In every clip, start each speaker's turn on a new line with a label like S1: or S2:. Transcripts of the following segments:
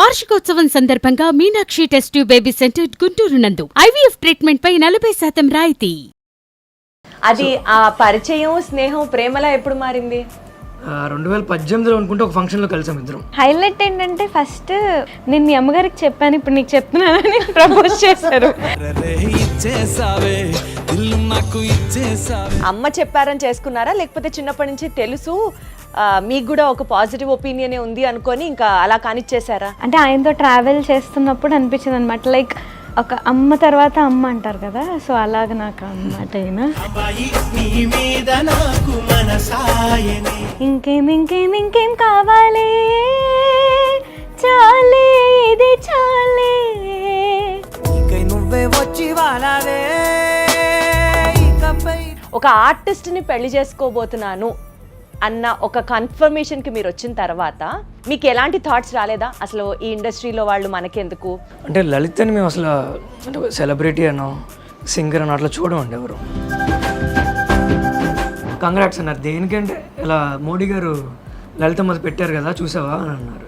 S1: వార్షికోత్సవం సందర్భంగా Meenakshi test tube baby centre Guntur నందు IVF ట్రీట్మెంట్ పై 40% రాయితీ.
S2: అది ఆ పరిచయం, స్నేహం, ప్రేమలా ఎప్పుడు మారింది?
S3: 2018లో అనుకుంటే ఒక ఫంక్షన్లో కలిసాం ఇద్దరం.
S4: హైలైట్ ఏంటంటే ఫస్ట్ నేను మీ అమ్మగారికి చెప్పాను, ఇప్పుడు నీకు చెప్తున్నానని ప్రపోజ్ చేశారు.
S2: అమ్మ చెప్పారని చేసుకున్నారా, లేకపోతే చిన్నప్పటి నుంచి తెలుసు మీకు కూడా ఒక పాజిటివ్ ఒపీనియన్ ఉంది అనుకొని ఇంకా అలా కానిచ్చేసారా?
S4: అంటే ఆయనతో ట్రావెల్ చేస్తున్నప్పుడు అనిపించింది అనమాట, లైక్ ఒక అమ్మ తర్వాత అమ్మ అంటారు కదా, సో అలాగ నాకు అన్నమాట. అయినా ఇంకేం కావాలి, చాలే ఇది చాలే.
S2: ఒక ఆర్టిస్ట్ ని పెళ్లి చేసుకోబోతున్నాను అన్న ఒక కన్ఫర్మేషన్కి మీరు వచ్చిన తర్వాత మీకు ఎలాంటి థాట్స్ రాలేదా? అసలు ఈ ఇండస్ట్రీలో వాళ్ళు మనకెందుకు?
S3: అంటే లలితని మేము అసలు అంటే సెలబ్రిటీ అనో సింగర్ అనో అట్లా చూడమండి ఎవరు. కంగ్రాట్స్ అన్నారు. దేనికంటే ఇలా మోడీ గారు లలిత మధ్య పెట్టారు కదా చూసావా అని అన్నారు.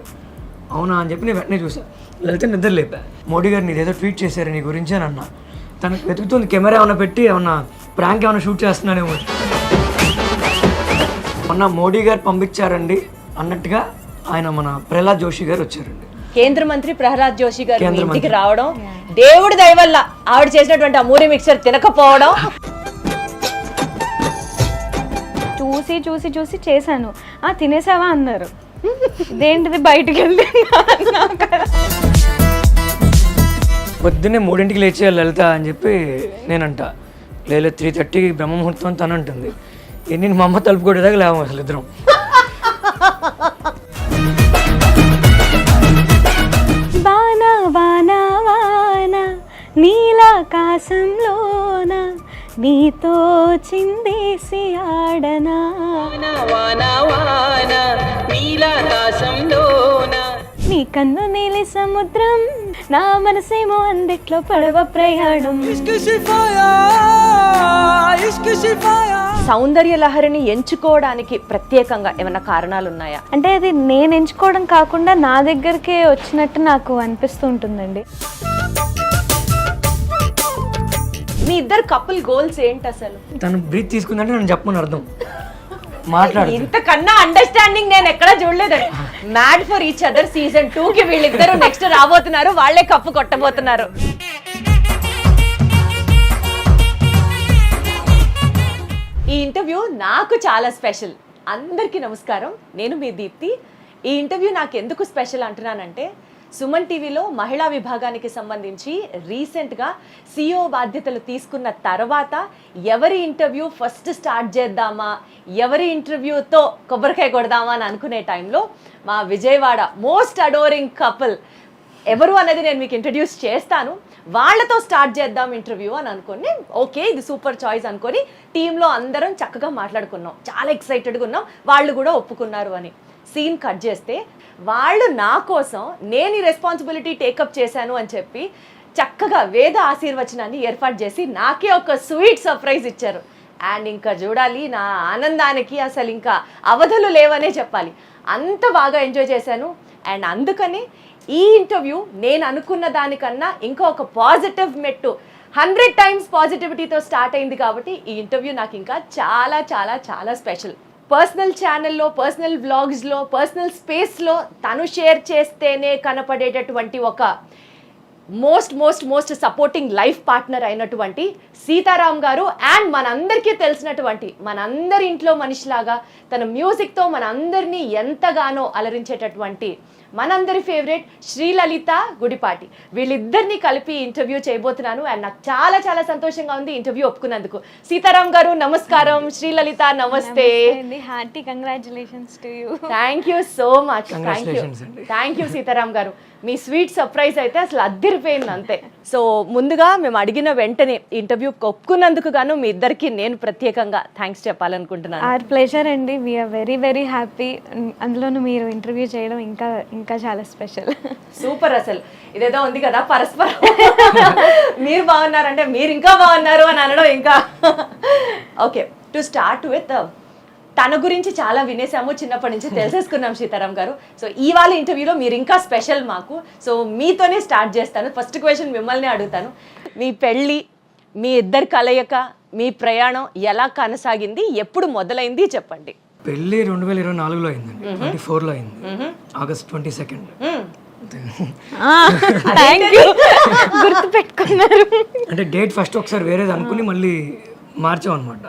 S3: అవునా అని చెప్పి నేను వెంటనే చూసాను. లలిత నిద్ర లేపా. మోడీ గారు నీదేదో ట్వీట్ చేశారు నీ గురించి అని అన్నా. తనకు వెతుకుతుంది, కెమెరా ఏమైనా పెట్టి ఏమన్నా ప్రాంక్ ఏమైనా షూట్ చేస్తున్నానేమో. మొన్న మోడీ గారు పంపించారండి అన్నట్టుగా ఆయన మన ప్రహ్లాద్ జోషి గారు వచ్చారండి.
S2: కేంద్ర మంత్రి ప్రహ్లాద్ జోషి గారు ఇంటికి రావడం, దేవుడి దయ వల్ల ఆవిడ చేసినటువంటి ఆ మూరి మిక్సర్ తినకపోవడం.
S4: చూసి చూసి చూసి చేశాను. తినేసావా అన్నారు. ఇదేంటిది బయటికి వెళ్ళి
S3: పొద్దున్నే 3ంటికి లేచేయాలి లలిత అని చెప్పి నేనంట. లేదు 3:30కి బ్రహ్మముహూర్తం అని తను అంటుంది. నేను మా అమ్మ తలుపు కొట్టేదాకా లేవు అసలు ఇద్దరం.
S4: వానా వానా వానా నీలాకాశంలోన నీతో చిందేసి ఆడనా, నీ కన్ను నీలి సముద్రం, నా మనసేమో అందిట్లో పడవ ప్రయాణం.
S2: సౌందర్య లహరిని ఎంచుకోవడానికి ప్రత్యేకంగా ఏమైనా కారణాలు ఉన్నాయా?
S4: అంటే అది నేను ఎంచుకోవడం కాకుండా నా దగ్గరికే వచ్చినట్టు నాకు అనిపిస్తూ ఉంటుందండి.
S2: మీ ఇద్దరు కపుల్ గోల్స్ ఏంటి అసలు?
S3: తను బ్రీత్ తీసుకుందంటే నేను చెప్పమని అర్థం. మాట్లాడు.
S2: ఇంతకన్నా అండర్స్టాండింగ్ నేను ఎక్కడా చూడలేదండి. Mad for each other season 2కి వీళ్ళిద్దరు నెక్స్ట్ రాబోతున్నారు, వాళ్లే కప్పు కొట్టబోతున్నారు. ఈ ఇంటర్వ్యూ నాకు చాలా స్పెషల్. అందరికీ నమస్కారం, నేను మీ దీప్తి. ఈ ఇంటర్వ్యూ నాకు ఎందుకు స్పెషల్ అంటున్నానంటే, సుమన్ టీవీలో మహిళా విభాగానికి సంబంధించి రీసెంట్గా CEO బాధ్యతలు తీసుకున్న తర్వాత ఎవరి ఇంటర్వ్యూ ఫస్ట్ స్టార్ట్ చేద్దామా, ఎవరి ఇంటర్వ్యూతో కొబ్బరికాయ కొడదామా అని అనుకునే టైంలో మా విజయవాడ మోస్ట్ అడోరింగ్ కపుల్ ఎవరు అన్నది నేను మీకు ఇంట్రడ్యూస్ చేస్తాను. వాళ్ళతో స్టార్ట్ చేద్దాం ఇంటర్వ్యూ అని అనుకుని, ఓకే ఇది సూపర్ చాయిస్ అనుకొని టీంలో అందరం చక్కగా మాట్లాడుకున్నాం. చాలా ఎక్సైటెడ్గా ఉన్నాం, వాళ్ళు కూడా ఒప్పుకున్నారు అని. సీన్ కట్ చేస్తే వాళ్ళు నా కోసం నేను ఈ రెస్పాన్సిబిలిటీ టేకప్ చేశాను అని చెప్పి చక్కగా వేద ఆశీర్వచనాన్ని ఏర్పాటు చేసి నాకే ఒక స్వీట్ సర్ప్రైజ్ ఇచ్చారు. అండ్ ఇంకా చూడాలి, నా ఆనందానికి అసలు ఇంకా అవధులు లేవనే చెప్పాలి. అంత బాగా ఎంజాయ్ చేశాను. అండ్ అందుకని ఈ ఇంటర్వ్యూ నేను అనుకున్న దానికన్నా ఇంకా ఒక పాజిటివ్ మెట్టు 100 టైమ్స్ పాజిటివిటీతో స్టార్ట్ అయింది. కాబట్టి ఈ ఇంటర్వ్యూ నాకు ఇంకా చాలా చాలా చాలా స్పెషల్. పర్సనల్ ఛానల్లో, పర్సనల్ వ్లాగ్స్లో, పర్సనల్ స్పేస్లో తను షేర్ చేస్తేనే కనపడేటటువంటి ఒక మోస్ట్ సపోర్టింగ్ లైఫ్ పార్ట్నర్ అయినటువంటి సీతారాం గారు. అండ్ మనందరికీ తెలిసినటువంటి, మనందరి ఇంట్లో మనిషిలాగా తన మ్యూజిక్తో మనందరినీ ఎంతగానో అలరించేటటువంటి మనందరి ఫేవరెట్ శ్రీలలిత గుడిపాటి. వీళ్ళిద్దరిని కలిపి ఇంటర్వ్యూ చేయబోతున్నాను. అండ్ నాకు చాలా చాలా సంతోషంగా ఉంది ఇంటర్వ్యూ ఒప్పుకున్నందుకు. సీతారాం గారు నమస్కారం, శ్రీలలిత నమస్తే.
S4: Hearty congratulations to you.
S2: Thank you so much. Thank you Sitaram గారు. మీ స్వీట్ సర్ప్రైజ్ అయితే అసలు అద్దిరిపోయింది అంతే. సో ముందుగా మేము అడిగిన వెంటనే ఇంటర్వ్యూ ఒప్పుకున్నందుకు గాను మీ ఇద్దరికి నేను ప్రత్యేకంగా థ్యాంక్స్ చెప్పాలనుకుంటున్నాను.
S4: ఆర్ ప్లెజర్ అండి, వీఆర్ వెరీ వెరీ హ్యాపీ. అందులోనూ మీరు ఇంటర్వ్యూ చేయడం ఇంకా ఇంకా చాలా స్పెషల్.
S2: సూపర్. అసలు ఇదేదో ఉంది కదా పరస్పరం, మీరు బాగున్నారంటే మీరు ఇంకా బాగున్నారు అని అనడం ఇంకా. ఓకే, టు స్టార్ట్ విత్ తన గురించి చాలా వినేసాము, చిన్నప్పటి నుంచి తెలిసేసుకున్నాం సీతారాం గారు. సో ఇవాళ ఇంటర్వ్యూలో మీరు ఇంకా స్పెషల్ మాకు. సో మీతోనే స్టార్ట్ చేస్తాను. ఫస్ట్ క్వశ్చన్ మిమ్మల్ని అడుగుతాను. మీ పెళ్ళి, మీ ఇద్దరు కలయిక, మీ ప్రయాణం ఎలా కొనసాగింది, ఎప్పుడు మొదలైంది చెప్పండి.
S3: పెళ్ళి 2024లో అయిందండి, 24లో అయింది, ఆగస్ట్ 22.
S4: గుర్తు పెట్టుకున్నారు.
S3: అంటే డేట్ ఫస్ట్ ఒకసారి వేరేది అనుకుని మళ్ళీ మార్చాం అనమాట.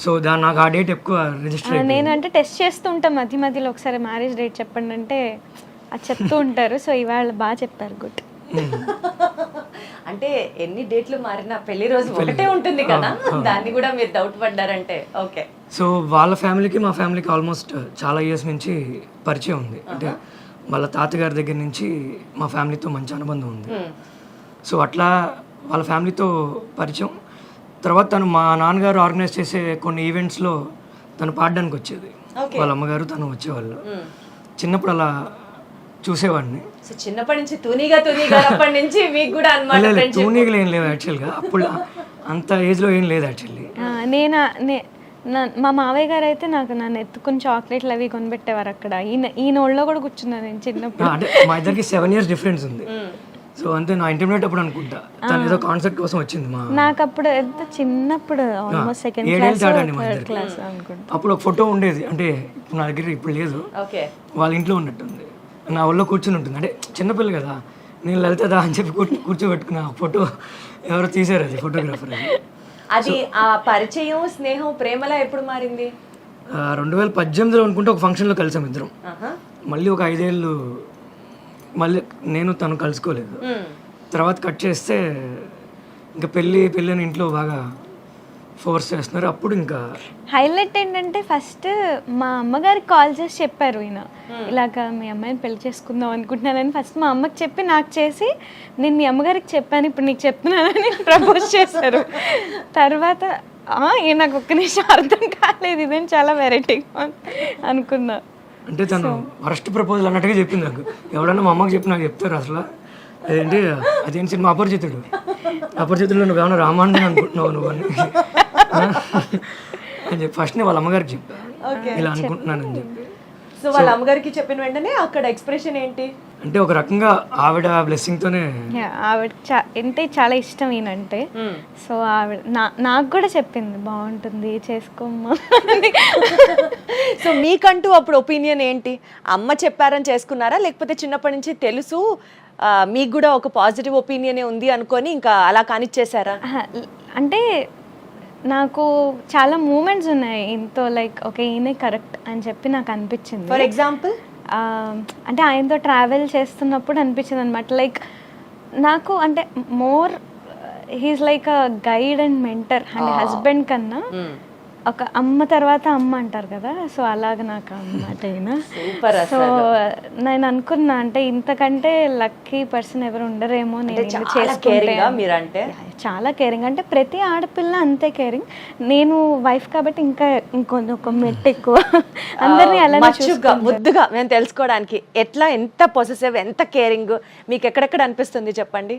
S3: సో నాకు ఆ డేట్ ఎక్కువ రిజిస్టర్ అయింది.
S4: నేను అంటే టెస్ట్ చేస్తూ ఉంటాం మధ్య మధ్యలో, ఒకసారి మ్యారేజ్ డేట్ చెప్పండి అంటే అది చెప్తూ ఉంటారు. సో ఇవాళ బాగా చెప్పారు, గుడ్.
S2: అంటే ఎన్ని డేట్లు మారినా పెళ్లి రోజు ఒకటే ఉంటుంది కదా, దాన్ని కూడా మీరు డౌట్ పడ్డారంటే ఓకే.
S3: సో వాళ్ళ ఫ్యామిలీకి మా ఫ్యామిలీకి ఆల్మోస్ట్ చాలా ఇయర్స్ నుంచి పరిచయం ఉంది. అంటే వాళ్ళ తాతగారి దగ్గర నుంచి మా ఫ్యామిలీతో మంచి అనుబంధం ఉంది. సో అట్లా వాళ్ళ ఫ్యామిలీతో పరిచయం. తర్వాత తను మా నాన్నగారు ఆర్గనైజ్ చేసే కొన్ని ఈవెంట్స్లో తను పాడడానికి వచ్చేది. వాళ్ళ అమ్మగారు తను వచ్చేవాళ్ళు. చిన్నప్పుడు అలా చూసేవాడిని.
S2: సో చిన్నప్పటి నుంచి తూనీగా నుంచి మీకు కూడా అన్నమాట.
S3: తూనీగలు ఏం లేవు యాక్చువల్గా, అప్పుడు అంత ఏజ్లో ఏం లేదు యాక్చువల్లీ.
S4: మా మావయ్య గారు అయితే నన్ను ఎత్తుకుని చాక్లెట్లు అవి కొనిపెట్టేవారు అక్కడ. ఈయన ఒళ్ళో కూడా కూర్చున్నాను నేను చిన్నప్పుడు.
S3: అంటే మా ఇద్దరికి 7 years డిఫరెన్స్ ఉంది. సో అంతే, నా ఇంటర్మీడియట్ అప్పుడు అనుకుంటా తను ఏదో కాన్సెప్ట్ కోసం వచ్చింది.
S4: నాకు అప్పుడు ఎంత చిన్నప్పుడు, ఆల్మోస్ట్ సెకండ్ క్లాస్ అనుకుంటా.
S3: అప్పుడు ఒక ఫోటో ఉండేది, అంటే నా దగ్గర ఇప్పుడు లేదు, వాళ్ళ ఇంట్లో ఉన్నట్టుంది. నా ఒళ్ళో కూర్చుని ఉంటుంది. అంటే చిన్నపిల్ల కదా, నేను లలితదా అని చెప్పి కూర్చోబెట్టుకున్న ఫోటో ఎవరో తీసారు, అది ఫోటోగ్రాఫర్.
S2: అది ఆ పరిచయం, స్నేహం, ప్రేమలా ఎప్పుడు మారింది?
S3: 2018లో అనుకుంటే ఒక ఫంక్షన్లో కలిసాం ఇద్దరం. మళ్ళీ ఒక 5 ఏళ్ళు మళ్ళీ నేను తను కలుసుకోలేదు. తర్వాత కట్ చేస్తే ఇంకా పెళ్ళి అని ఇంట్లో బాగా ఫోర్స్ చేస్తున్నారు. అప్పుడు ఇంకా
S4: హైలైట్ ఏంటంటే ఫస్ట్ మా అమ్మగారికి కాల్ చేసి చెప్పారు, ఈయన ఇలాగ మీ అమ్మాయిని పెళ్లి చేసుకుందాం అనుకుంటున్నానని. ఫస్ట్ మా అమ్మకి చెప్పి నాకు చేసి, నేను మీ అమ్మగారికి చెప్పాను, ఇప్పుడు నీకు చెప్తున్నానని ప్రపోజ్ చేశారు. తర్వాత నాకు ఒక్క నిమిషం అర్థం కాలేదు, ఇదేం చాలా వెరైటీగా అనుకున్నా.
S3: అంటే తను ఫస్ట్ ప్రపోజల్ అన్నట్టుగా చెప్పింది నాకు. ఎవడన్నా మా అమ్మకి చెప్పి నాకు చెప్తారు అసలు. అదేంటి సినిమా అపరిచితుల్లో నువ్వు ఏమన్నా రామాయణం అనుకుంటున్నావు నువ్వు అని చెప్పి ఫస్ట్ నేను వాళ్ళ అమ్మగారికి చెప్పాను, ఇలా అనుకుంటున్నానని చెప్పి.
S2: సో వాళ్ళ అమ్మగారికి చెప్పిన వెంటనే అక్కడ ఎక్స్ప్రెషన్ ఏంటి?
S3: అంటే ఒక రకంగా ఆవిడ బ్లెస్సింగ్ తోనే,
S4: ఆవిడ అంటే చాలా ఇష్టం ఈయనంటే. సో ఆవిడ నాకు కూడా చెప్పింది, బాగుంటుంది చేసుకోమ్మా.
S2: సో మీకంటూ అప్పుడు ఒపీనియన్ ఏంటి? అమ్మ చెప్పారని చేసుకున్నారా, లేకపోతే చిన్నప్పటి నుంచి తెలుసు మీకు కూడా ఒక పాజిటివ్ ఒపీనియనే ఉంది అనుకొని ఇంకా అలా కానిచ్చేసారా?
S4: అంటే నాకు చాలా మూమెంట్స్ ఉన్నాయి ఇంతో, లైక్ ఓకే ఈయనే కరెక్ట్ అని చెప్పి నాకు అనిపించింది.
S2: ఫర్ ఎగ్జాంపుల్
S4: అంటే ఆయనతో ట్రావెల్ చేస్తున్నప్పుడు అనిపించింది అనమాట, లైక్ నాకు అంటే more he's like a guide and mentor. అంటే హస్బెండ్ కన్నా ఒక అమ్మ తర్వాత అమ్మ అంటారు కదా, సో అలాగ నాకు అన్నమాట ఈయన. సో నేను అనుకున్నా, అంటే ఇంతకంటే లక్కీ పర్సన్ ఎవరు ఉండరేమో నేను చేసుకుంటే. చాలా కేరింగ్, అంటే ప్రతి ఆడపిల్ల అంతే కేరింగ్. నేను వైఫ్ కాబట్టి ఇంకా ఇంకొక మెట్టు ఎక్కువ. అందరినీ అలానే
S2: ముద్దుగా మేము తెలుసుకోవడానికి ఎట్లా, ఎంత పొసెసివ్, ఎంత కేరింగ్ మీకు ఎక్కడెక్కడ అనిపిస్తుంది చెప్పండి.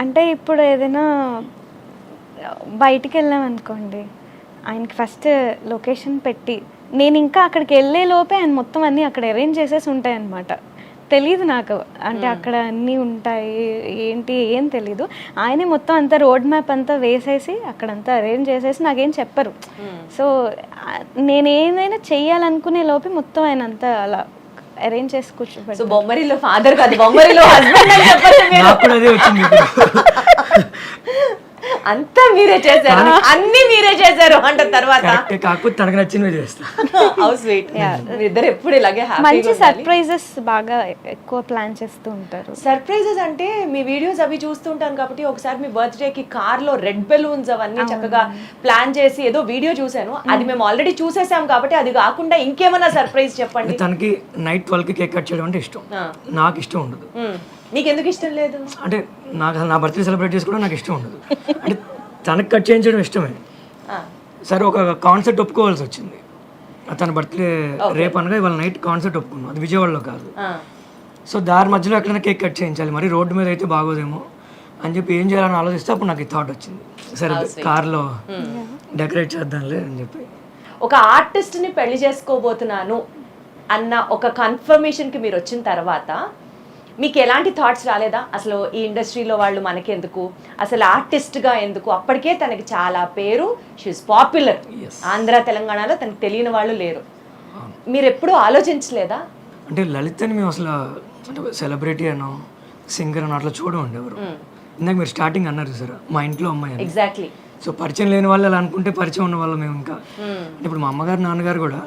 S4: అంటే ఇప్పుడు ఏదైనా బయటికి వెళ్ళాం అనుకోండి, ఆయనకి ఫస్ట్ లొకేషన్ పెట్టి, నేను ఇంకా అక్కడికి వెళ్ళే లోపే ఆయన మొత్తం అన్నీ అక్కడ అరేంజ్ చేసేసి ఉంటాయి అన్నమాట. తెలీదు నాకు, అంటే అక్కడ అన్నీ ఉంటాయి ఏంటి ఏం తెలీదు. ఆయనే మొత్తం అంతా రోడ్ మ్యాప్ అంతా వేసేసి అక్కడంతా అరేంజ్ చేసేసి నాకేం చెప్పరు. సో నేను ఏదైనా చెయ్యాలనుకునే లోపే మొత్తం ఆయన అంతా అలా అరేంజ్ చేసి కూర్చోబెట్టారు.
S2: బొమ్మరిలో ఫాదర్ కాదు, బొమ్మరిలో హస్బెండ్ అని చెప్పండి. అంతా మీరే చేశారు, అన్ని మీరే చేశారు అంట. తర్వాత
S3: కాకపోతే తనకు నచ్చినవి చేస్తా.
S2: హౌస్ స్వీట్, ఇద్దరు ఎప్పుడు ఇలాగే
S4: మంచి సర్ప్రైజెస్ బాగా ఎక్కువ ప్లాన్ చేస్తూ ఉంటారు.
S2: సర్ప్రైజెస్ అంటే మీ వీడియోస్ అవి చూస్తుంటాను కాబట్టి, ఒకసారి మీ బర్త్డే కి కార్ లో రెడ్ బెలూన్స్ అవన్నీ చక్కగా ప్లాన్ చేసి ఏదో వీడియో చూసాను, అది మేము ఆల్రెడీ చూసేసాం కాబట్టి అది కాకుండా ఇంకేమైనా సర్ప్రైజ్ చెప్పండి.
S3: తనకి నైట్ 12కి కేక్ కట్ చేయడం అంటే ఇష్టం, నాకు ఇష్టం ఉండదు.
S2: నీకు ఎందుకు ఇష్టం లేదు?
S3: అంటే నాకు నా బర్త్డే సెలబ్రేట్ చేసుకోవడం నాకు ఇష్టం ఉండదు. అంటే తనకు కట్ చేయించడం ఇష్టమే. సరే ఒక కాన్సెప్ట్ ఒప్పుకోవాల్సి వచ్చింది. తన బర్త్డే రేపు అనగా ఇవాళ నైట్ కాన్సెప్ట్ ఒప్పుకున్నాం, అది విజయవాడలో కాదు. సో దారి మధ్యలో ఎక్కడైనా కేక్ కట్ చేయించాలి, మరి రోడ్డు మీద అయితే బాగోదేమో అని చెప్పి ఏం చేయాలని ఆలోచిస్తే అప్పుడు నాకు ఈ థాట్ వచ్చింది, సరే కార్లో డెకరేట్ చేద్దాంలే అని చెప్పి.
S2: ఒక ఆర్టిస్ట్ని పెళ్లి చేసుకోబోతున్నాను అన్న ఒక కన్ఫర్మేషన్కి మీరు వచ్చిన తర్వాత మీకు ఎలాంటి థాట్స్ రాలేదా? అసలు ఈ ఇండస్ట్రీలో వాళ్ళు మనకెందుకు, అసలు ఆర్టిస్ట్గా ఎందుకు? అప్పటికే తనకి చాలా పేరు, షీఈస్ పాపులర్. ఆంధ్ర తెలంగాణలో తనకు తెలియని వాళ్ళు లేరు. మీరు ఎప్పుడూ ఆలోచించలేదా?
S3: అంటే లలితని మేము అసలు అంటే సెలబ్రిటీ అనో సింగర్ అనో అట్లా చూడమండి ఎవరు. ఇందాక మీరు స్టార్టింగ్ అన్నారు సార్, మా ఇంట్లో అమ్మాయి అని.
S2: ఎగ్జాక్ట్లీ.
S3: సో పరిచయం లేని వాళ్ళు అలా అనుకుంటే పరిచయం ఉన్న వాళ్ళు మేము ఇంకా. ఇప్పుడు మా అమ్మగారు నాన్నగారు కూడా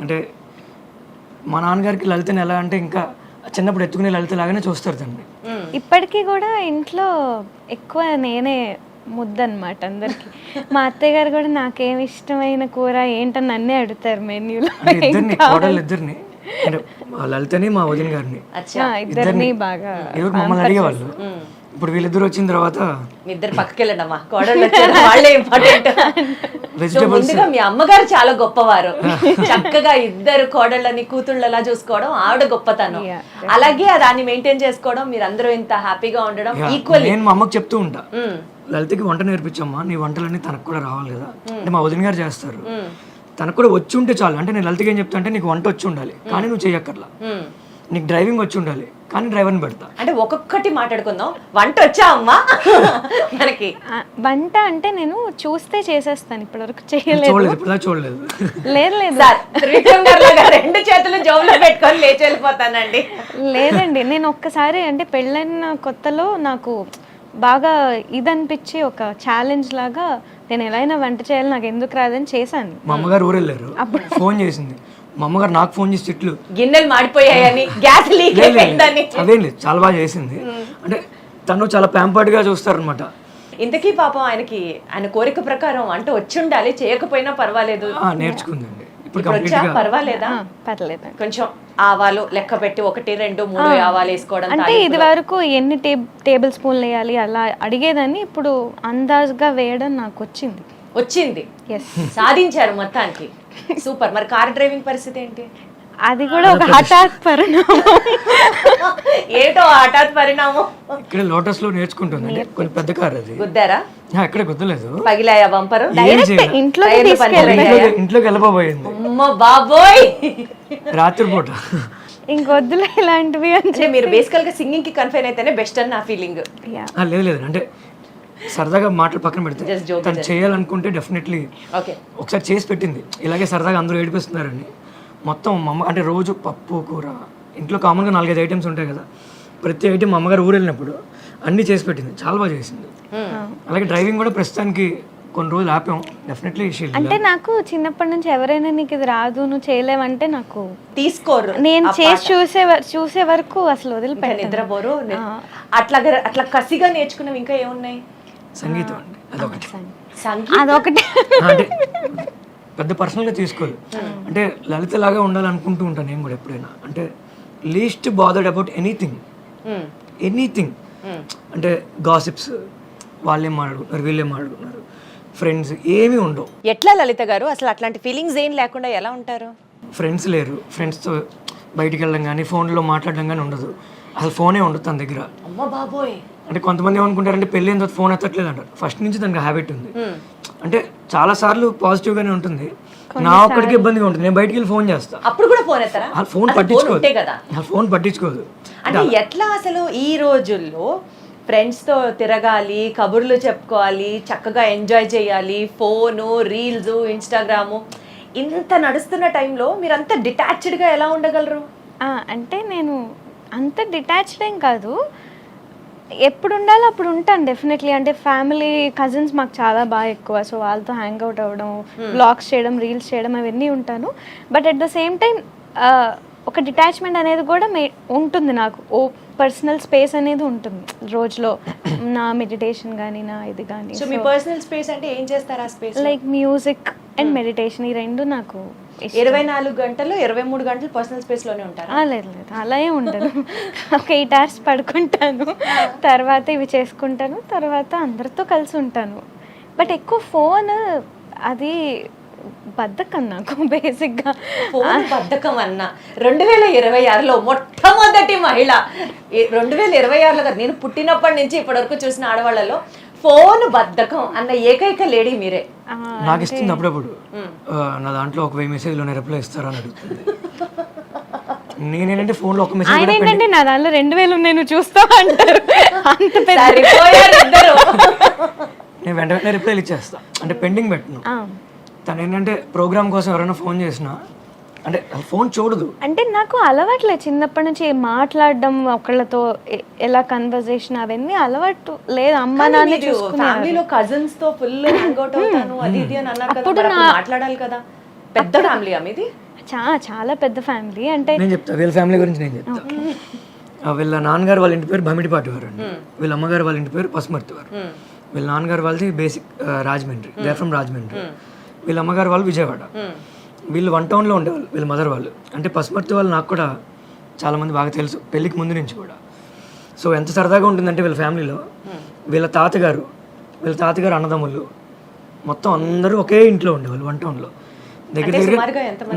S3: అంటే మా నాన్నగారికి లలితని ఎలా అంటే ఇంకా చిన్నప్పుడు ఎత్తుకునే లలిత లాగానే చూస్తారు తండ్రి.
S4: ఇప్పటికీ కూడా ఇంట్లో ఎక్కువ నేనే ముద్దనమాట అందరికి. మా అత్తయ్య గారు కూడా నాకేమి ఇష్టమైన కూర ఏంటని నన్నే అడుగుతారు మెన్యూలో.
S3: ఇద్దరిని కోడళ్ళు ఇద్దరిని అంటే మా లలితని మా వదిన గారిని
S4: ఇద్దరిని బాగా
S3: ఎవరు మమ్మల్ని అడిగేవాళ్ళు. ఇప్పుడు వీళ్ళిద్దరు వచ్చిన తర్వాత
S2: మీ ఇద్దరు పక్కకి వెళ్ళండమ్మా, కోడళ్ళు వచ్చారు వాళ్ళే ఇంపార్టెంట్.
S3: వెజిటేబుల్స్
S2: ముందుగా మీ అమ్మగారు చాలా గొప్పవారు, చక్కగా ఇద్దరు కోడళ్ళని కూతుళ్ళలా చూసుకోవడం ఆవిడ గొప్పతనం. అలాగే దాన్ని మెయింటైన్ చేసుకోవడం, మీరందరూ ఇంత హ్యాపీగా ఉండడం ఈక్వల్.
S3: నేను మా అమ్మకి చెప్తూ ఉంటా, లలితకి వంట నేర్పించమ్మా, నీ వంటలన్నీ తనకు కూడా రావాలి కదా. అంటే మా వదిన గారు చేస్తారు, తనకు కూడా వచ్చి ఉంటే చాలు. అంటే నేను లలితకి ఏం చెప్తా అంటే నీకు వంట వచ్చి ఉండాలి కానీ నువ్వు చెయ్యక్కర్లా, నీకు డ్రైవింగ్ వచ్చి ఉండాలి కానీ డ్రైవర్ని పెడతా.
S2: అంటే ఒక్కొక్కటి మాట్లాడుకుందాం. వంట వచ్చా అమ్మా మనకి?
S4: వంట అంటే నేను చూస్తే చేసేస్తాను, ఇప్పటివరకు చేయలేదు.
S3: చూడలేదు, ఇప్పుడు చూడలేదు.
S4: లేదు లేదు
S2: సార్, త్రివిక్రమ్ గారు లాగా రెండు చేతులు జోబులో పెట్టుకొని లేచి వెళ్ళిపోతానండి.
S4: లేదండి, నేను ఒక్కసారి అంటే పెళ్ళైన కొత్తలో నాకు బాగా ఇదనిపించి ఒక ఛాలెంజ్ లాగా నేను ఎలా అయినా వంట చేయాలి, నాకు ఎందుకు రాదని చేశాను.
S3: మా అమ్మగారు ఊరు వెళ్ళారు, ఫోన్ చేసింది. మా అమ్మగారు నాకు ఫోన్ చేసి తిట్లు,
S2: గిన్నెలు మాడిపోయాయని, గ్యాస్ లీక్ అయిపోయిందని.
S3: అదేం లేదు, చాలా బాగా చేసింది. అంటే తను చాలా ప్యాంపర్డ్ గా చూస్తారనమాట.
S2: ఇంతకీ పాపం ఆయనకి ఆయన కోరిక ప్రకారం వంట వచ్చి ఉండాలి, చేయకపోయినా పర్వాలేదు.
S3: నేర్చుకుందండి ఇప్పుడు
S2: ఇప్పుడు వచ్చా పర్వాలేదా?
S4: పర్లేదు.
S2: కొంచెం ఆవాలు లెక్క పెట్టి 1, 2, 3 ఆవాలు వేసుకోవడం.
S4: అంటే ఇది వరకు ఎన్ని టేబుల్ స్పూన్లు వేయాలి అలా అడిగేదాన్ని, ఇప్పుడు అందాజుగా వేయడం నాకు వచ్చింది. సాధించారు మొత్తానికి. సూపర్. మరి కార్ డ్రైవింగ్ పరిస్థితి ఏంటి? అది కూడా ఒక హఠాత్ పరిణామం.
S2: ఏటో హఠాత్ పరిణామం.
S3: ఇక్కడ లోటస్ లో నేర్చుకుంటుంది, కొంచెం పెద్ద కార్ అది.
S2: గుద్దారా?
S3: ఎక్కడ గుద్దలేదు,
S2: పగిలాయా బంపరు?
S3: ఇంట్లోకి వెళ్ళబోయింది.
S2: అమ్మ బాబోయ్,
S3: రాత్రిపూట.
S4: ఇంకొద్దులే ఇలాంటివి.
S2: అంటే మీరు బేసికల్ గా సింగింగ్ కి కన్ఫైన్ అయితేనే బెస్ట్ అని నా ఫీలింగ్.
S3: లేదు అంటే సరదాగా మాటలు పక్కన పెడితే తను చేయాలనుకుంటే డెఫినెట్లీ ఒకసారి చేసి పెట్టింది. ఇలాగే సరదాగా అందరూ ఏడిపిస్తున్నారని మొత్తం అంటే రోజు పప్పు కూర, ఇంట్లో కామన్గా 4-5 ఐటమ్స్ ఉంటాయి కదా, ప్రతి ఐటమ్ అమ్మగారు ఊరు వెళ్ళినప్పుడు అన్నీ చేసి పెట్టింది, చాలా బాగా చేసింది. అలాగే డ్రైవింగ్ కూడా ప్రస్తుతానికి కొన్ని రోజులు ఆపాం. డెఫినెట్లీ
S4: అంటే నాకు చిన్నప్పటి నుంచి ఎవరైనా నీకు ఇది రాదు నువ్వు చేయలేవంటే నాకు
S2: తీసుకోరు,
S4: నేను చేసి చూసే వరకు అసలు వదిలిపెట్టాను.
S2: నిద్రపోరు. అట్లా కసిగా నేర్చుకున్నవి ఇంకా ఏమున్నాయి?
S3: సంగీతం అండి, అదొకటి.
S4: అదొకటి
S3: అంటే పెద్ద పర్సనల్గా తీసుకోదు. అంటే లలిత లాగా ఉండాలనుకుంటూ ఉంటాను నేను కూడా ఎప్పుడైనా. అంటే లీస్ట్ బాదర్డ్ అబౌట్ ఎనీథింగ్. అంటే గాసిప్స్, వాళ్ళేం మాట్లాడుకుంటున్నారు వీళ్ళేం మాట్లాడుకుంటున్నారు, ఫ్రెండ్స్ ఏమీ ఉండవు.
S2: ఎట్లా లలిత గారు అసలు అట్లాంటి ఫీలింగ్స్ ఏం లేకుండా ఎలా ఉంటారు?
S3: ఫ్రెండ్స్ లేరు, ఫ్రెండ్స్తో బయటికి వెళ్ళడం కానీ ఫోన్లో మాట్లాడడం కానీ ఉండదు, అసలు ఫోనే ఉండదు తన దగ్గర.
S2: అమ్మ బాబోయ్. అంటే
S3: కొంతమంది ఏమనుకుంటారంటే పెళ్ళి అయిన తర్వాత ఫోన్ ఎత్తట్లేదు అంటారు. ఫస్ట్ నుంచి దానికి హ్యాబిట్ ఉంది. అంటే చాలా సార్లు పాజిటివ్గానే ఉంటుంది, నా ఒక్కడికి ఇబ్బందిగా ఉంటుంది. నేను బయటికి వెళ్ళి ఫోన్ చేస్తా,
S2: అప్పుడు కూడా ఫోన్ ఎత్తారా?
S3: ఫోన్ పట్టించుకోదు.
S2: అంటే ఎట్లా అసలు ఈ రోజుల్లో ఫ్రెండ్స్తో తిరగాలి, కబుర్లు చెప్పుకోవాలి, చక్కగా ఎంజాయ్ చేయాలి, ఫోను, రీల్స్, ఇన్స్టాగ్రాము ఇంత నడుస్తున్న టైంలో మీరు అంత డిటాచ్డ్గా ఎలా ఉండగలరు?
S4: అంటే నేను అంత డిటాచ్డ్ ఏం కాదు, ఎప్పుడు ఉండాలో అప్పుడు ఉంటాను డెఫినెట్లీ. అంటే ఫ్యామిలీ కజిన్స్ మాకు చాలా బాగా ఎక్కువ, సో వాళ్ళతో హ్యాంగ్ అవుట్ అవ్వడం, బ్లాగ్స్ చేయడం, రీల్స్ చేయడం అవన్నీ ఉంటాను. But at the same time ఒక డిటాచ్మెంట్ అనేది కూడా ఉంటుంది నాకు. ఓ పర్సనల్ స్పేస్ అనేది ఉంటుంది రోజులో, నా మెడిటేషన్ కానీ నా ఇది కానీ.
S2: సో మీ పర్సనల్ స్పేస్ అంటే ఏం చేస్తారు ఆ space?
S4: Like music and meditation, ఈ రెండు నాకు
S2: 24 గంటలు 23 గంటలు పర్సనల్ స్పేస్ లోనే ఉంటారా?
S4: లేదు అలా ఏం ఉండదు. ఒక 8 hours పడుకుంటాను, తర్వాత ఇవి చేసుకుంటాను, తర్వాత అందరితో కలిసి ఉంటాను. బట్ ఎక్కువ ఫోన్ అది బద్ధకం నాకు బేసిక్గా.
S2: ఫోన్ బద్ధకం అన్న 2026లో మొట్టమొదటి మహిళ, 2026లో కదా, నేను పుట్టినప్పటి నుంచి ఇప్పటి వరకు చూసిన ఆడవాళ్ళలో ఫోన్ బద్ధకం అన్న ఏకైక లేడీ మీరే.
S3: నాకు ఇస్తుంది అప్పుడప్పుడు. నా దాంట్లో ఒక 1000 మెసేజ్లోనే రిప్లై ఇస్తారా అని అడుగుతుంది. నేనేంటంటే ఫోన్లో ఒక మెసేజ్
S4: ఆయన ఏంటంటే నా దానిలో 2000 ఉన్నాయి నువ్వు చూస్తావా అంటారు. అంత పెద్ద
S2: సరిపోయారు ఇద్దరు.
S3: నేను వెంటనే రిప్లైలు ఇచ్చేస్తా, అంటే పెండింగ్ పెట్టను. తను ఏంటంటే ప్రోగ్రామ్ కోసం ఎవరైనా ఫోన్ చేసినా అంటే ఫోన్ చూడదు.
S4: అంటే నాకు అలవాట్లే చిన్నప్పటి నుంచి మాట్లాడడం ఒకళ్ళతో ఎలా కన్వర్జేషన్ అవన్నీ అలవాటు లేదు. అమ్మ నాన్న చూసుకున్నారు.
S2: ఫ్యామిలీలో కజిన్స్ తో ఫుల్ హ్యాంగ్ అవుట్ అవుతాను అది ఇది అని అన్నారు కదా, మరి అప్పుడు మాట్లాడాలి కదా. పెద్ద ఫ్యామిలీ మీది?
S4: చాలా పెద్ద ఫ్యామిలీ. అంటే
S3: నేను చెప్తా వీళ్ళ ఫ్యామిలీ గురించి నేను చెప్తా. వీళ్ళ నాన్నగారు వాళ్ళ ఇంటి పేరు భమిడిపాటి వారు అండి. వీళ్ళ అమ్మగారు వాళ్ళ ఇంటి పేరు పసుమర్తి వారు. వీళ్ళ నాన్నగారు వాళ్ళది basic Rajahmundry, they from Rajahmundry. వీళ్ళ అమ్మగారు వాళ్ళు విజయవాడ. వీళ్ళు 1 టౌన్లో ఉండేవాళ్ళు వీళ్ళ మదర్ వాళ్ళు. అంటే పసుమర్తి వాళ్ళు నాకు కూడా చాలామంది బాగా తెలుసు పెళ్ళికి ముందు నుంచి కూడా. సో ఎంత సరదాగా ఉంటుందంటే వీళ్ళ ఫ్యామిలీలో వీళ్ళ తాతగారు అన్నదమ్ములు మొత్తం అందరూ ఒకే ఇంట్లో ఉండేవాళ్ళు 1 టౌన్లో. దగ్గర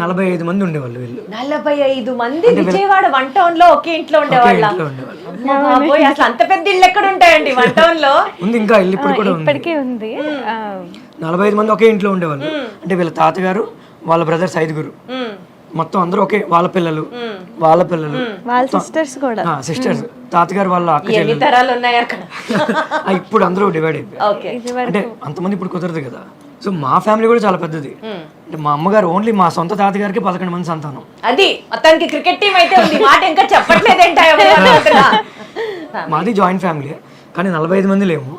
S3: 45 మంది ఉండేవాళ్ళు వీళ్ళు.
S2: 45 మంది విజయవాడ 1 టౌన్ లో ఒకే ఇంట్లో ఉండేవాళ్ళు. అసలు అంత పెద్ద ఇల్లు ఎక్కడ ఉంటాయండి 1 టౌన్ లో?
S3: ఉంది, ఇంకా ఇల్లు ఇప్పుడు కూడా
S4: ఇప్పటికీ ఉంది.
S3: 45 మంది ఒకే ఇంట్లో ఉండేవాళ్ళు. అంటే వీళ్ళ తాతగారు వాళ్ళ బ్రదర్స్ 5గురు మొత్తం అందరూ ఒకే, వాళ్ళ పిల్లలు
S4: వాళ్ళ సిస్టర్స్ కూడా
S3: సిస్టర్స్, తాతగారు వాళ్ళ అక్క చెల్లెలు
S2: తరాలు ఉన్నాయి అక్కడ.
S3: ఇప్పుడు అందరూ డివైడ్ అయిపోయారు. అంటే అంతమంది ఇప్పుడు కుదరదు కదా. సో మా ఫ్యామిలీ కూడా చాలా పెద్దది. అంటే మా అమ్మగారు ఓన్లీ మా సొంత తాతగారికి 11 మంది సంతానం.
S2: అది మొత్తానికి క్రికెట్ టీం అయితే ఉంది, మాట ఇంకా చెప్పట్లేదేంటా?
S3: మాది జాయింట్ ఫ్యామిలీ కానీ 45 మంది లేము.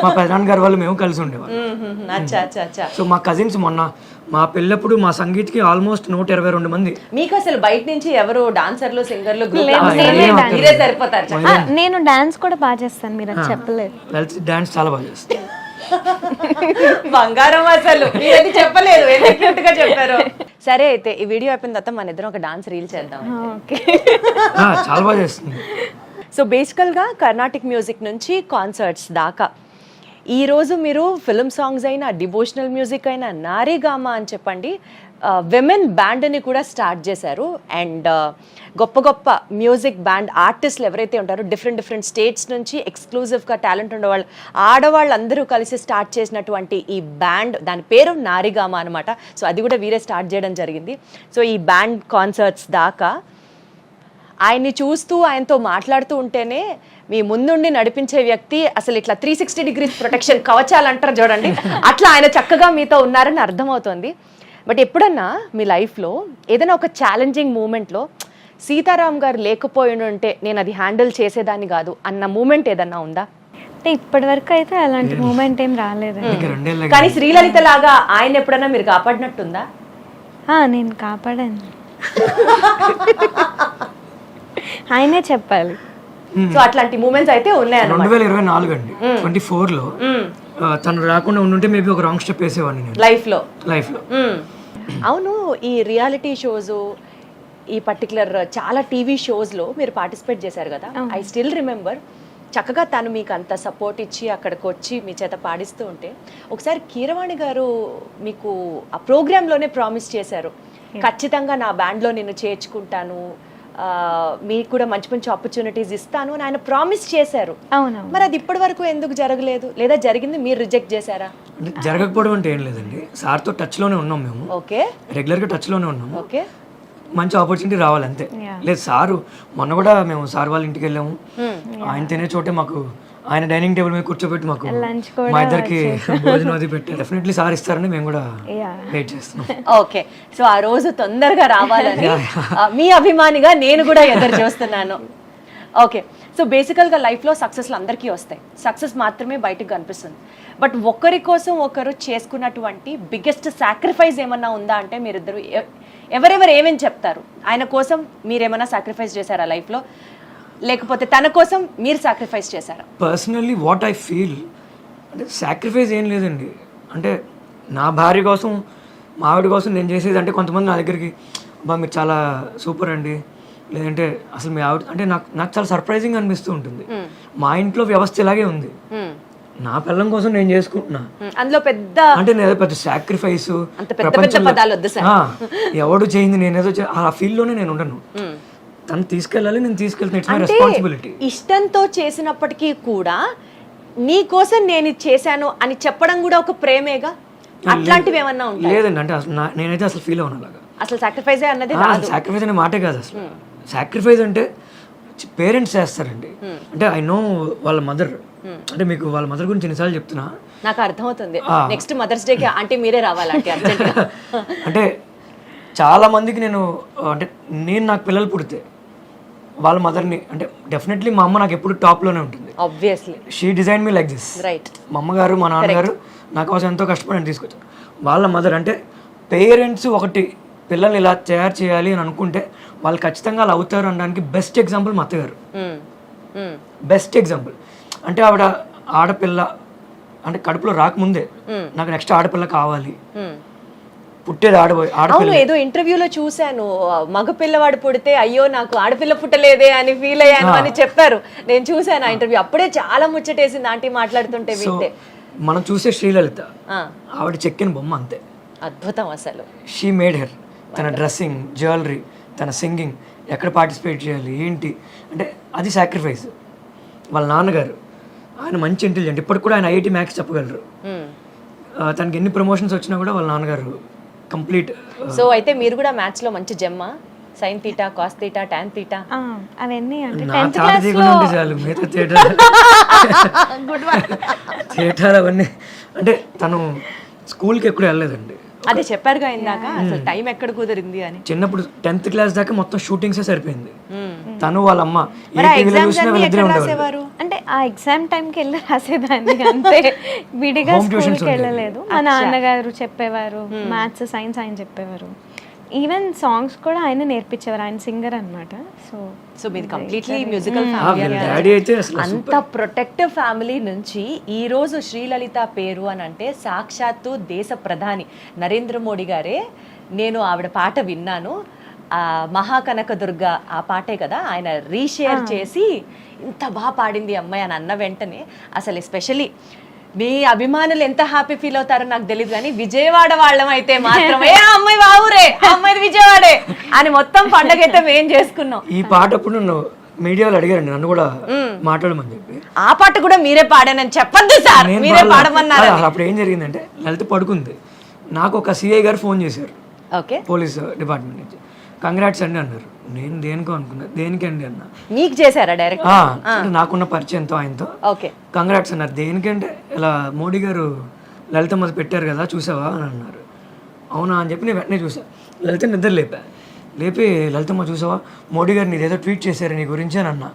S3: మా పెదనాన్న గారు వాళ్ళు మేము కలిసి ఉండేవాళ్ళం. సో మా కజిన్స్ మొన్న మా పెళ్ళప్పుడు మా సంగీత్కి ఆల్మోస్ట్ 122 మంది.
S2: మీకు అసలు బయట నుంచి ఎవరు డాన్సర్లు సింగర్లు మీరే సరిపోతారు.
S4: నేను డాన్స్ కూడా బాగా చేస్తాను, మీరు అది చెప్పలేదు.
S3: డాన్స్ చాలా బాగా చేస్తాను.
S2: బంగారం అసలు మీరది చెప్పలేదు, ఎంత గా చెప్పారు. సరే అయితే ఈ వీడియో అయిపోయిన తర్వాత మన ఇద్దరం ఒక డాన్స్ రీల్ చేద్దాం.
S3: చాలా బాగా చేస్తుంది.
S2: సో బేసికల్గా కర్ణాటిక్ మ్యూజిక్ నుంచి కాన్సర్ట్స్ దాకా ఈరోజు మీరు ఫిల్మ్ సాంగ్స్ అయినా, డివోషనల్ మ్యూజిక్ అయినా, నారీగామా అని చెప్పండి విమెన్ బ్యాండ్ని కూడా స్టార్ట్ చేశారు. అండ్ గొప్ప గొప్ప మ్యూజిక్ బ్యాండ్ ఆర్టిస్టులు ఎవరైతే ఉంటారో డిఫరెంట్ స్టేట్స్ నుంచి ఎక్స్క్లూజివ్గా టాలెంట్ ఉండేవాళ్ళు ఆడవాళ్ళందరూ కలిసి స్టార్ట్ చేసినటువంటి ఈ బ్యాండ్, దాని పేరు నారీగామా అనమాట. సో అది కూడా వీరే స్టార్ట్ చేయడం జరిగింది. సో ఈ బ్యాండ్ కాన్సర్ట్స్ దాకా ఆయన్ని చూస్తూ ఆయనతో మాట్లాడుతూ ఉంటేనే మీ ముందుండి నడిపించే వ్యక్తి అసలు ఇట్లా 360 డిగ్రీస్ ప్రొటెక్షన్ కవచాలు అంటారు చూడండి, అట్లా ఆయన చక్కగా మీతో ఉన్నారని అర్థమవుతుంది. బట్ ఎప్పుడన్నా మీ లైఫ్లో ఏదైనా ఒక ఛాలెంజింగ్ మూమెంట్లో సీతారాం గారు లేకపోయి ఉంటే నేను అది హ్యాండిల్ చేసేదాన్ని కాదు అన్న మూమెంట్ ఏదన్నా ఉందా?
S4: అంటే ఇప్పటి వరకు అయితే అలాంటి మూమెంట్ ఏం రాలేదు.
S2: కానీ శ్రీలలిత లాగా ఆయన ఎప్పుడన్నా మీరు కాపాడినట్టుందా?
S4: నేను కాపాడాను, ఆయనే చెప్పాలి.
S2: సో అట్లాంటి మూమెంట్స్ అయితే ఉన్నాయి.
S3: 2024 అండి 24లో తను రాకుండా ఉండుంటే మేబీ ఒక రాంగ్ స్టెప్ వేసేవాడిని నేను లైఫ్ లో.
S2: అవును, ఈ రియాలిటీ షోస్, ఈ పర్టికులర్ చాలా టీవీ షోస్లో మీరు పార్టిసిపేట్ చేశారు కదా. ఐ స్టిల్ రిమెంబర్ చక్కగా తను మీకు అంత సపోర్ట్ ఇచ్చి అక్కడికి వచ్చి మీ చేత పాడిస్తూ ఉంటే ఒకసారి కీరవాణి గారు మీకు ఆ ప్రోగ్రాంలోనే ప్రామిస్ చేశారు, ఖచ్చితంగా నా బ్యాండ్లో నేను చేర్చుకుంటాను, మీకు కూడా మంచి మంచి ఆపర్చునిటీస్ ఇస్తాను అని ఆయన ప్రామిస్ చేశారు.
S4: అవును,
S2: మరి అది ఇప్పటి వరకు ఎందుకు జరగలేదు? లేదా జరిగింది మీరు రిజెక్ట్ చేశారా?
S3: జరగకపోవడం అంటే ఏం లేదండి, సార్తో టచ్లోనే ఉన్నాం మేము.
S2: ఓకే,
S3: రెగ్యులర్గా టచ్లోనే ఉన్నాము.
S2: ఓకే,
S3: మంచి ఆపర్చునిటీ రావాలి అంతే. లేదు సారు మొన్న కూడా మేము సార్ వాళ్ళ ఇంటికి వెళ్ళాము, ఆయన తినే చోటే మాకు ఆయన డైనింగ్ టేబుల్ మీద కూర్చోబెట్టి మాకు మా ఇద్దరికి భోజనం అది పెట్టి డెఫినెట్లీ సార్ ఇస్తారని మేము కూడా వెయిట్ చేస్తున్నాం.
S2: ఓకే, సో ఆ రోజు తొందరగా రావాలని మీ అభిమానిగా నేను కూడా ఎదురు చూస్తున్నాను. ఓకే, సో బేసికల్గా లైఫ్లో సక్సెస్లు అందరికీ వస్తాయి, సక్సెస్ మాత్రమే బయటకు కనిపిస్తుంది. బట్ ఒకరి కోసం ఒకరు చేసుకున్నటువంటి బిగ్గెస్ట్ సాక్రిఫైస్ ఏమన్నా ఉందా అంటే మీరిద్దరు ఎవరెవరు ఏమేమి చెప్తారు? ఆయన కోసం మీరేమన్నా సాక్రిఫైస్ చేశారా లైఫ్లో, లేకపోతే తన కోసం మీరు సాక్రిఫైస్ చేశారా?
S3: పర్సనల్లీ వాట్ ఐ ఫీల్ అంటే సాక్రిఫైస్ ఏం లేదండి. అంటే నా భార్య కోసం, మా ఆవిడ కోసం నేను చేసేది అంటే కొంతమంది నా దగ్గరికి అబ్బా మీరు చాలా సూపర్ అండి, లేదంటే అసలు మీ ఆవిడ అంటే నాకు చాలా సర్ప్రైజింగ్ అనిపిస్తూ ఉంటుంది. మా ఇంట్లో వ్యవస్థ ఇలాగే ఉంది, నా పిల్లం కోసం నేను చేసుకుంటున్నా, అందులో పెద్ద అంటే నేను పెద్ద సాక్రిఫైస్ ఎవడు చేయింది నేనేదో ఆ ఫీల్ లోనే నేను ఉండను. తను తీసుకెళ్ళాలి, నేను తీసుకెళ్తాను, ఇట్స్ మై రెస్పాన్సిబిలిటీ.
S2: ఇష్టంతో చేసినప్పటికీ కూడా నీ కోసం నేను ఇది చేశాను అని చెప్పడం కూడా ఒక ప్రేమేగా. అట్లాంటివి ఏమన్నా ఉంటాయి?
S3: లేదండి, అంటే అసలు నేనైతే అసలు ఫీల్ అవ్వను అలాగా.
S2: అసలు సాక్రిఫైస్ అన్నది రాదు.
S3: సాక్రిఫైస్ అనే మాటే కాదు అసలు. సాక్రిఫైస్ అంటే పేరెంట్స్ చేస్తారండి. అంటే ఐ నో వాళ్ళ మదర్, అంటే మీకు వాళ్ళ మదర్ గురించి ఎన్నిసార్లు చెప్తున్నా
S2: నాకు అర్థమవుతుంది. నెక్స్ట్ మదర్స్ డేకి ఆంటీ మీరే రావాలంటే అర్జెంట్గా.
S3: అంటే చాలా మందికి అంటే నేను నాకు పిల్లలు పుడితే వాళ్ళ మదర్ని, అంటే డెఫినెట్లీ మా అమ్మ నాకు ఎప్పుడు టాప్లోనే ఉంటుంది.
S2: Obviously
S3: she design me like this.
S2: Right.
S3: మా అమ్మగారు మా నాన్నగారు నా కోసం ఎంతో కష్టపడి తీసుకొచ్చారు. వాళ్ళ మదర్ అంటే పేరెంట్స్ ఒకటి పిల్లల్ని ఇలా తయారు చేయాలి అని అనుకుంటే వాళ్ళు ఖచ్చితంగా అలా అవుతారు అనడానికి బెస్ట్ ఎగ్జాంపుల్ మా అత్తగారు. Best example. అంటే ఆవిడ ఆడపిల్ల అంటే కడుపులో రాకముందే నాకు నెక్స్ట్ ఆడపిల్ల కావాలి, పుట్టేది
S2: అవును, ఏదో ఇంటర్వ్యూలో చూశాను, మగ పిల్లవాడు పుడితే అయ్యో నాకు ఆడపిల్ల పుట్టలేదే అని ఫీల్ అయ్యాను అని చెప్పారు. నేను చూశాను ఆ ఇంటర్వ్యూ, అప్పుడే చాలా ముచ్చటేసింది ఆంటీ మాట్లాడుతుంటే వింటే.
S3: మనం చూసే శ్రీలలిత ఆవిడ చెక్కిన బొమ్మ అంతే.
S2: అద్భుతం అసలు.
S3: She made her. తన డ్రెస్సింగ్, జ్యువెలరీ, తన సింగింగ్, ఎక్కడ పార్టిసిపేట్ చేయాలి ఏంటి అంటే అది సాక్రిఫైస్. వాళ్ళ నాన్నగారు ఆయన మంచి ఇంటెలిజెంట్, ఇప్పటికి కూడా ఆయన ఐఐటి మ్యాథ్స్ చెప్పగలరు. తనకి ఎన్ని ప్రమోషన్స్ వచ్చినా కూడా వాళ్ళ నాన్నగారు కంప్లీట్.
S2: సో అయితే మీరు కూడా మ్యాథ్స్ లో మంచి Gemma? Sine theta, cos theta, tan theta
S4: అవన్నీ అంటే
S3: నా తాత దిగులు ఉంటే చాలు, మిగతా థియేటర్ అవన్నీ. అంటే తను స్కూల్కి ఎప్పుడు వెళ్ళలేదండి.
S2: అదే చెప్పారుగా ఇందాక, అసలు టైం ఎక్కడ కుదిరింది అని.
S3: చిన్నప్పుడు 10th క్లాస్ దాకా మొత్తం షూటింగ్సే సరిపోయింది. తను వాళ్ళ అమ్మ
S4: అంటే ఆ ఎగ్జామ్ టైంకి వెళ్ళి రాసేదాన్ని అంతే, విడిగా స్కూల్కి వెళ్ళలేదు. మా నాన్నగారు చెప్పేవారు, మ్యాథ్స్ సైన్స్ ఆయన చెప్పేవారు. ఈవెన్ సాంగ్స్ కూడా ఆయన నేర్పించేవారు, ఆయన సింగర్ అన్నమాట.
S2: సో మీది కంప్లీట్లీ మ్యూజికల్ ఫ్యామిలీ. అంత ప్రొటెక్టివ్ ఫ్యామిలీ నుంచి ఈ రోజు శ్రీలలిత పేరు అని అంటే సాక్షాత్తు దేశ ప్రధాని నరేంద్ర మోడీ గారే, నేను ఆవిడ పాట విన్నాను, మహాకనక దుర్గ ఆ పాటే కదా, ఆయన రీషేర్ చేసి ఇంత బాగా పాడింది అమ్మాయి అని అన్న వెంటనే అసలు ఎస్పెషలీ మీ అభిమానులు ఎంత హ్యాపీ ఫీల్ అవుతారో నాకు తెలియదు, కానీ విజయవాడ వాళ్ళం అయితే మాత్రమే అమ్మాయి బావురే, అమ్మాయి విజయవాడే అని మొత్తం పండగ అయితే మేము చేసుకున్నాం.
S3: ఈ పాట అప్పుడు నన్ను మీడియాలో అడిగారండి, నన్ను కూడా మాట్లాడమని చెప్పి.
S2: ఆ పాట కూడా మీరే పాడానని చెప్పద్దు సార్, మీరే పాడమన్నారు.
S3: అప్పుడు ఏం జరిగిందంటే లలిత పడుకుంది, నాకు ఒక సిఐ గారు ఫోన్ చేశారు,
S2: ఓకే,
S3: పోలీస్ డిపార్ట్మెంట్ నుంచి. కంగ్రాట్స్ అండి అన్నారు. నేను దేనికో అనుకున్నా, దేనికండి అన్న.
S2: మీకు చేశారా డైరెక్ట్?
S3: నాకున్న పరిచయంతో ఆయనతో
S2: ఓకే
S3: కంగ్రాట్స్ అన్నారు. దేనికంటే ఇలా మోడీ గారు లలితమ్మ పెట్టారు కదా చూసావా అని అన్నారు. అవునా అని చెప్పి నేను వెంటనే చూసా. లలిత నిద్ర లేపి లలితమ్మ చూసావా మోడీ గారు నీదేదో ట్వీట్ చేశారు నీ గురించి అని అన్నా.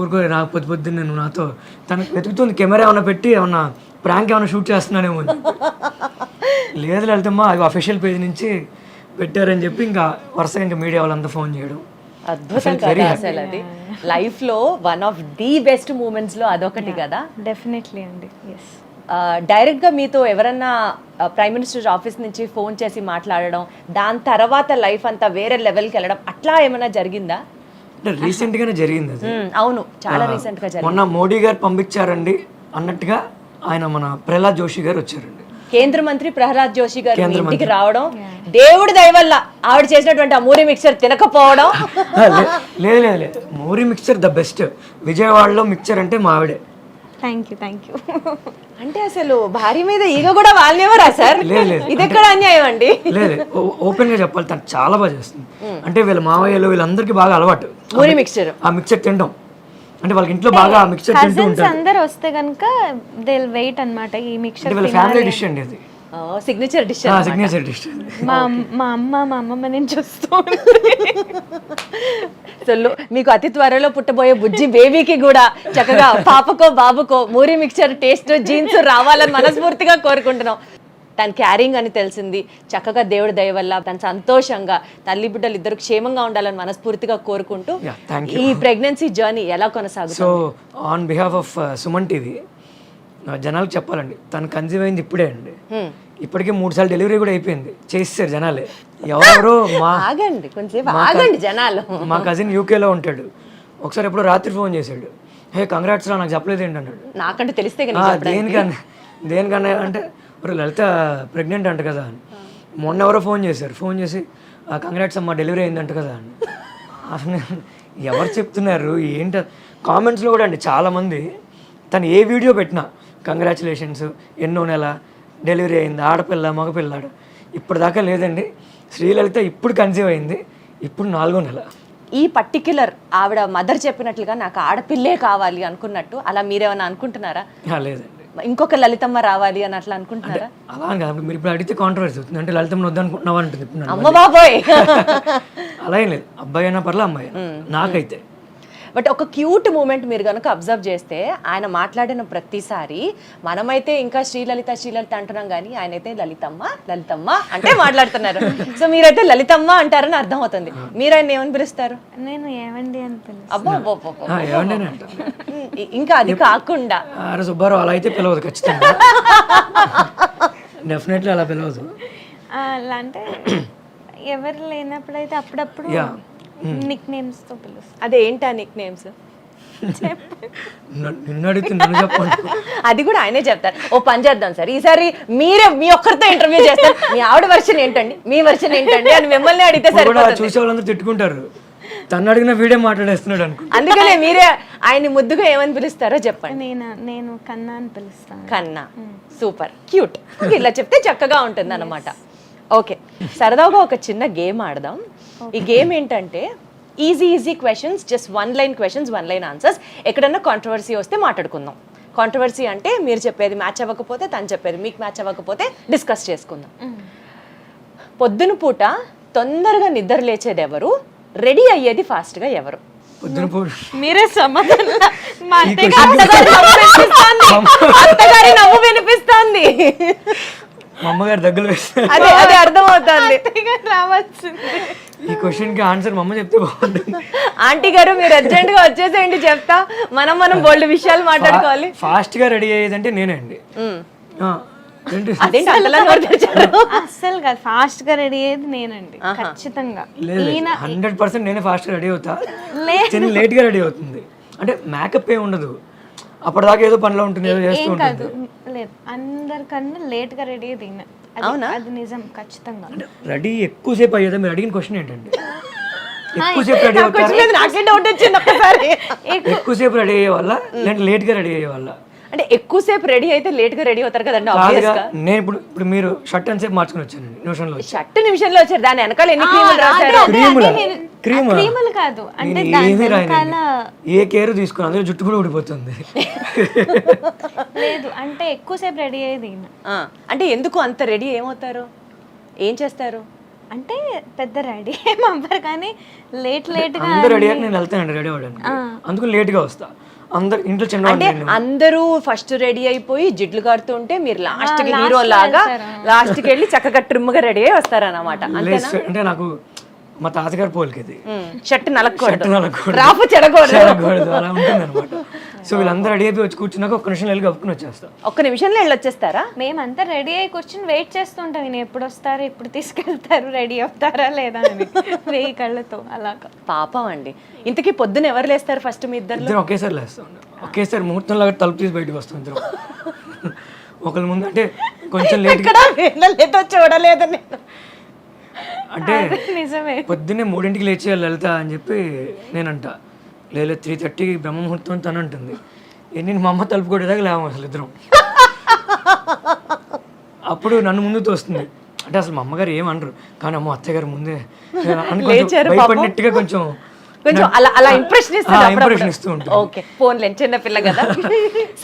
S3: ఊరుకో, నాకు పొద్దు నేను నాతో తనకు వెతుకుతుంది, కెమెరా ఏమైనా పెట్టి ఏమన్నా ప్రాంక్ ఏమైనా షూట్ చేస్తున్నానేమో. లేదు లలితమ్మ, అది అఫీషియల్ పేజ్ నుంచి పెట్టారని చెప్పి ఇంకా వరుసగా ఇంకా మీడియా వాళ్ళంతా ఫోన్ చేయడం.
S2: అద్భుతం కదా అసలు. అది లైఫ్ లో one of the best moments లో అదొకటి కదా.
S4: డెఫినెట్లీ అండి. ఎస్.
S2: డైరెక్ట్ గా మీతో ఎవరన్నా ప్రైమ్ మినిస్టర్ ఆఫీస్ నుంచి ఫోన్ చేసి మాట్లాడడం, దాని తర్వాత లైఫ్ అంతా వేరే లెవెల్కి వెళ్ళడం అట్లా ఏమైనా జరిగిందా?
S3: అంటే రీసెంట్ గానే జరిగింది అది.
S2: అవును, చాలా రీసెంట్ గా జరిగింది.
S3: మొన్న మోడీ గారు పంపించారండి అన్నట్టుగా ఆయన మన ప్రహ్లాద్ జోషి గారు వచ్చారండి,
S2: కేంద్ర మంత్రి ప్రహ్లాద్ జోషి గారు ఇంటికి రావడం, దేవుడి దయ వల్ల ఆవిడ చేసినటువంటి ఆ మూరి మిక్చర్ తినకపోవడం.
S3: లేదు మూరి మిక్చర్ ద బెస్ట్. విజయవాడలో మిక్చర్ అంటే మా ఆవిడే.
S4: Thank you.
S2: అంటే అసలు భార్య మీద ఈగ కూడా వాళ్ళేవరా సార్? ఇది ఎక్కడ అన్యాయం అండి?
S3: లేదు, ఓపెన్ గా చెప్పాలి, తను చాలా బాగా చేస్తుంది. అంటే వీళ్ళ మావయ్యలు వీళ్ళందరికీ బాగా అలవాటు
S2: మూరి మిక్చర్,
S3: ఆ మిక్చర్ తినడం. అంటే వాళ్ళకి ఇంట్లో బాగా మిక్చర్ తింటూ ఉంటారు.
S4: అందరూ వస్తే గనుక దే విల్ వెయిట్ అన్నమాట ఈ మిక్చర్.
S3: వీళ్ళ ఫ్యామిలీ డిష్ అండి అది,
S2: సిగ్నేచర్ డిష్.
S3: Signature dish.
S4: మా అమ్మమ్మ నేను చూస్తూ.
S2: సో మీకు అతి త్వరలో పుట్టబోయే బుజ్జి బేబీకి కూడా చక్కగా పాపకో బాబుకో మూరి మిక్చర్ టేస్ట్ జీన్స్ రావాలని మనస్ఫూర్తిగా కోరుకుంటున్నాం. తను క్యారింగ్ అని తెలిసింది, చక్కగా దేవుడి దయ వల్ల తను సంతోషంగా తల్లి బిడ్డలు ఇద్దరు క్షేమంగా ఉండాలని మనస్ఫూర్తిగా కోరుకుంటూ ఈ ప్రెగ్నెన్సీ జర్నీ ఎలా కొనసాగుతుంది?
S3: So on behalf of Suman TV జనాలకు చెప్పాలండి, తను కన్సీవ్ అయింది ఇప్పుడే అండి. ఇప్పటికే 3 సార్లు డెలివరీ కూడా అయిపోయింది, చేస్తారు జనాలే. ఎవరెవరో
S2: ఆగండి కొంచెంసేపు ఆగండి జనాలు.
S3: మా కజిన్ యూకేలో ఉంటాడు, ఒకసారి ఎప్పుడో రాత్రి ఫోన్ చేశాడు, హే కంగ్రాట్స్ రా నాకు చెప్పలేదు ఏంటి అన్నాడు.
S2: నాకంటే తెలిస్తే
S3: దేనికన్నా అంటే లలిత ప్రెగ్నెంట్ అంట కదా అని. మొన్న ఎవరో ఫోన్ చేసి కంగ్రాట్స్ అమ్మా డెలివరీ అయిందంట కదా అని. అసలు ఎవరు చెప్తున్నారు ఏంట? కామెంట్స్లో కూడా అండి చాలామంది తను ఏ వీడియో పెట్టినా కంగ్రాచులేషన్స్, ఎన్నో నెల, డెలివరీ అయింది, ఆడపిల్ల మగపిల్లాడు, ఇప్పటిదాకా లేదండి. శ్రీలలిత ఇప్పుడు కన్సీవ్ అయింది, ఇప్పుడు 4వ నెల.
S2: ఈ పర్టిక్యులర్ ఆవిడ మదర్ చెప్పినట్లుగా నాకు ఆడపిల్లే కావాలి అనుకున్నట్టు అలా మీరేమైనా అనుకుంటున్నారా?
S3: లేదండి,
S2: ఇంకొక లలితమ్మ రావాలి అని అట్లా అనుకుంటున్నారా?
S3: అలా అని కాదు. మీరు ఇప్పుడు అడిగితే కాంట్రవర్సీ అవుతుంది, అంటే లలితమ్మ వద్దనుకుంటున్నావా అంటుంది ఇప్పుడు నన్ను.
S2: అమ్మ బాబోయ్.
S3: అలా ఏం లేదు, అబ్బాయి అయినా పర్లే అమ్మాయి అయినా. నాకైతే
S2: బట్ ఒక క్యూట్ మూమెంట్ మీరు కనుక అబ్జర్వ్ చేస్తే ఆయన మాట్లాడిన ప్రతిసారి మనమైతే ఇంకా శ్రీలలిత శ్రీలలిత అంటున్నాం కానీ ఆయన అయితే లలితమ్మ లలితమ్మ అంటే మాట్లాడుతున్నారు. సో మీరైతే లలితమ్మ అంటారని అర్థం అవుతుంది. మీరు ఆయన ఏమని పిలుస్తారు?
S4: నేను ఏమండి అని పిలుస్తాను.
S2: అబ్బో
S3: ఏమండి అంటారు.
S2: ఇంకా అది కాకుండా
S3: అరే సుబ్బారావు అలా అయితే పిలవదు, ఖచ్చితంగా డెఫినెట్లీ అలా పిలవదు.
S4: అలా అంటే ఎవరు లేనప్పుడైతే అప్పుడప్పుడు నిక్ నేమ్స్ తో పిలుస్తాను.
S2: అదే ఏంటి ఆ నిక్ నేమ్స్?
S3: నిన్ను అడిగితే నన్ను చెప్పండి.
S2: అది కూడా ఆయనే చెప్తారు. ఓ పని చేద్దాం సార్, ఈసారి మీరే మీ ఒక్కరితో ఇంటర్వ్యూ చేస్తారు. మీ ఆవిడ వర్షన్ ఏంటండి, మీ వర్షన్ ఏంటండి అని మిమ్మల్ని అడిగితే సరిపోతుంది.
S3: చూసే వాళ్ళందరూ తిట్టుకుంటారు, తను అడిగిన వీడియో మాట్లాడేస్తున్నాడు అనుకో.
S2: అందుకనే మీరే ఆయన్ని ముద్దుగా ఏమని పిలుస్తారో చెప్పండి.
S4: నేను కన్నా అని పిలుస్తాను.
S2: కన్నా, సూపర్ క్యూట్. ఇలా చెప్తే చక్కగా ఉంటుంది అన్నమాట. ఓకే, సరదాగా ఒక చిన్న గేమ్ ఆడదాం. ఈ గేమ్ ఏంటంటే easy questions, just 1 line questions, 1 line answers. ఎక్కడన్నా కాంట్రవర్సీ వస్తే మాట్లాడుకుందాం. కాంట్రవర్సీ అంటే మీరు చెప్పేది మ్యాచ్ అవ్వకపోతే, తను చెప్పేది మీకు మ్యాచ్ అవ్వకపోతే డిస్కస్ చేసుకుందాం. పొద్దున పూట తొందరగా నిద్ర లేచేది ఎవరు, రెడీ అయ్యేది ఫాస్ట్గా ఎవరు?
S4: మీరే సమాధానం.
S2: అత్తగారి నవ్వు వినిపిస్తోంది.
S3: మా అమ్మగారు దగ్గర
S2: అదే అదే అర్థమవుతుంది.
S4: రావాల్సింది.
S3: ఈ క్వశ్చన్ కి ఆన్సర్ మా అమ్మ చెప్తే బాగుంటుంది.
S2: ఆంటీ గారు మీరు అర్జెంట్ గా వచ్చేసేయండి, చెప్తా. మనం బోల్డ్ విషయాలు మాట్లాడుకోవాలి.
S3: ఫాస్ట్ గా రెడీ అయ్యేదంటే నేనండి.
S2: అదేంటి అంతలా నోరు తెరిచారు?
S4: అస్సలు కాదు, ఫాస్ట్ గా రెడీ అయ్యేది నేనండి ఖచ్చితంగా.
S3: 100% నేనే ఫాస్ట్ గా రెడీ అవుతా, లేట్ గా రెడీ అవుతుంది. అంటే మేకప్ ఏ ఉండదు, అప్పటిదాకా ఏదో పనిలో ఉంటుంది, ఏదో చేస్తూ ఉంటుంది.
S4: లేదు, అందరికన్నా లేట్ గా రెడీ అయ్యేది ఈయన.
S2: అవునా?
S4: అది నిజం ఖచ్చితంగా.
S3: రెడీ ఎక్కువసేపు అయ్యేదా? మీరు అడిగిన క్వశ్చన్ ఏంటండి? ఎక్కువసేపు రెడీ అవుతారు,
S2: నాకే డౌట్ వచ్చింది ఒక్కసారి.
S3: ఎక్కువసేపు రెడీ అయ్యే వాళ్ళ లేదంటే లేట్ గా రెడీ అయ్యే వాళ్ళ?
S2: అంటే ఎక్కువసేపు రెడీ అయితే లేట్ గా రెడీ అవుతారు కదండి.
S3: నేను ఇప్పుడు మీరు షర్ట్ ఎంతసేపు మార్చుకుని వచ్చానండి, నిమిషంలో
S2: షర్ట్ నిమిషంలో వచ్చారు. దాని వెనకాల ఎన్ని క్రీములు రాశారు?
S4: క్రీములు కాదు అంటే
S3: ఏమీ రాయనండి, ఏ కేర్ తీసుకుని అందులో జుట్టు కూడా ఊడిపోతుంది.
S4: లేదు అంటే ఎక్కువసేపు రెడీ అయ్యేది ఈయన.
S2: అంటే ఎందుకు అంత రెడీ ఏమవుతారు, ఏం చేస్తారు?
S4: అంటే పెద్ద రెడీ ఏం అవ్వరు కానీ లేట్ గా.
S3: అందరూ రెడీ అయ్యాక నేను వెళ్తానండి రెడీ అవ్వడానికి, అందుకు లేట్ గా వస్తా. అందరు ఇంట్లో చిన్న
S2: అంటే అందరూ ఫస్ట్ రెడీ అయిపోయి జిడ్లు కారుతూ ఉంటే మీరు లాస్ట్ కి హీరో లాగా లాస్ట్ కి వెళ్ళి చక్కగా ట్రిమ్ గా రెడీ అయ్యి వస్తారన్నమాట.
S3: అంటే నాకు మా తాతగారు పోలికేది,
S2: షర్ట్ నలకూడదు,
S3: నలకూడదు,
S2: రాపు చెడకూడదు,
S3: అలా ఉంటుంది అనమాట. సో వీళ్ళందరూ రెడీ అయిపోయి వచ్చి కూర్చున్నాక ఒక్క నిమిషం వెళ్ళి కప్పుకుని వచ్చేస్తాం.
S2: ఒక్క నిమిషంలో వెళ్ళి వచ్చేస్తారా?
S4: మేమంతా రెడీ అయ్యి కూర్చొని వెయిట్ చేస్తుంటాం, నేను ఎప్పుడు వస్తారు, ఎప్పుడు తీసుకెళ్తారు, రెడీ అవుతారా లేదా అని 1000 కళ్ళతో అలాగా.
S2: పాపం అండి. ఇంతకీ పొద్దున ఎవరు లేస్తారు ఫస్ట్? మీ ఇద్దరు
S3: ఒకేసారి లేస్తాం, ఒకేసారి ముహూర్తం లాగా తలుపు తీసి బయటకు వస్తాం ఇద్దరు. ఒకరి ముందు అంటే కొంచెం లేట్
S2: చూడలేదు
S3: అంటే
S4: నిజమే.
S3: పొద్దున్నే 3ంటికి లేచి లలిత అని చెప్పి నేనంట, లేదు 3:30కి బ్రహ్మ ముహూర్తం తను అంటుంది. నేను మా అమ్మ తలుపు కొట్టేదాకా లేవు అసలు ఇద్దరం. అప్పుడు నన్ను ముందు తోస్తుంది. అంటే అసలు మా అమ్మగారు ఏమనరు కానీ అమ్మ అత్తగారు ముందే భయపడినట్టుగా కొంచెం
S2: అలా ఇంప్రెషన్
S3: ఇస్తూ ఉంటారు.
S2: ఓకే, ఫోన్లేండి, చిన్న పిల్ల కదా.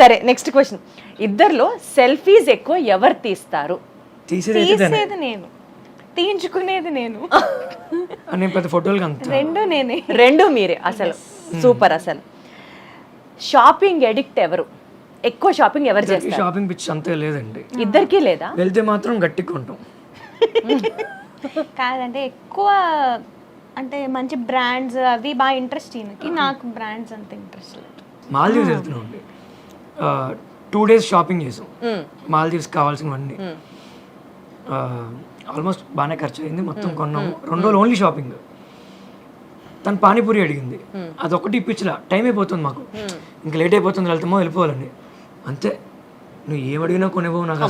S2: సరే, నెక్స్ట్ క్వశ్చన్. ఇద్దర్లో సెల్ఫీస్ ఎక్కువ ఎవరు తీస్తారు?
S4: తీసేది నేను, తీయించుకునేది నేను.
S3: పెద్ద ఫోటోలు
S2: రెండు మీరే. అసలు సూపర్. అసలు షాపింగ్ ఎడిక్ట్ ఎవరు? ఎక్కువ షాపింగ్ ఎవరు చేస్తారు?
S3: షాపింగ్ పిచ్చి అంతే లేదండి,
S2: ఇద్దరికి లేదా?
S3: వెళ్తే మాత్రం గట్టిగా ఉంటాం.
S4: కాదంటే ఎక్కువ అంటే మంచి బ్రాండ్స్ అవి బాగా ఇంట్రెస్ట్ ఈయనకి, నాకు బ్రాండ్స్ అంత ఇంట్రెస్ట్ లేదు.
S3: మాల్దీవ్స్ వెళ్తున్నాం అండి, 2 days షాపింగ్ చేసాం. మాల్దీవ్స్ కావాల్సినవన్నీ ఆల్మోస్ట్ బాగానే ఖర్చు అయింది, మొత్తం కొన్నాము. 2 రోజులు ఓన్లీ షాపింగ్. తను పానీపూరి అడిగింది, అదొకటి ఇప్పించలా, టైం అయిపోతుంది మాకు, ఇంకా లేట్ అయిపోతుంది, వెళ్తామో వెళ్ళిపోవాలని. అంతే, నువ్వు ఏం అడిగినా కొనేవో నాకు.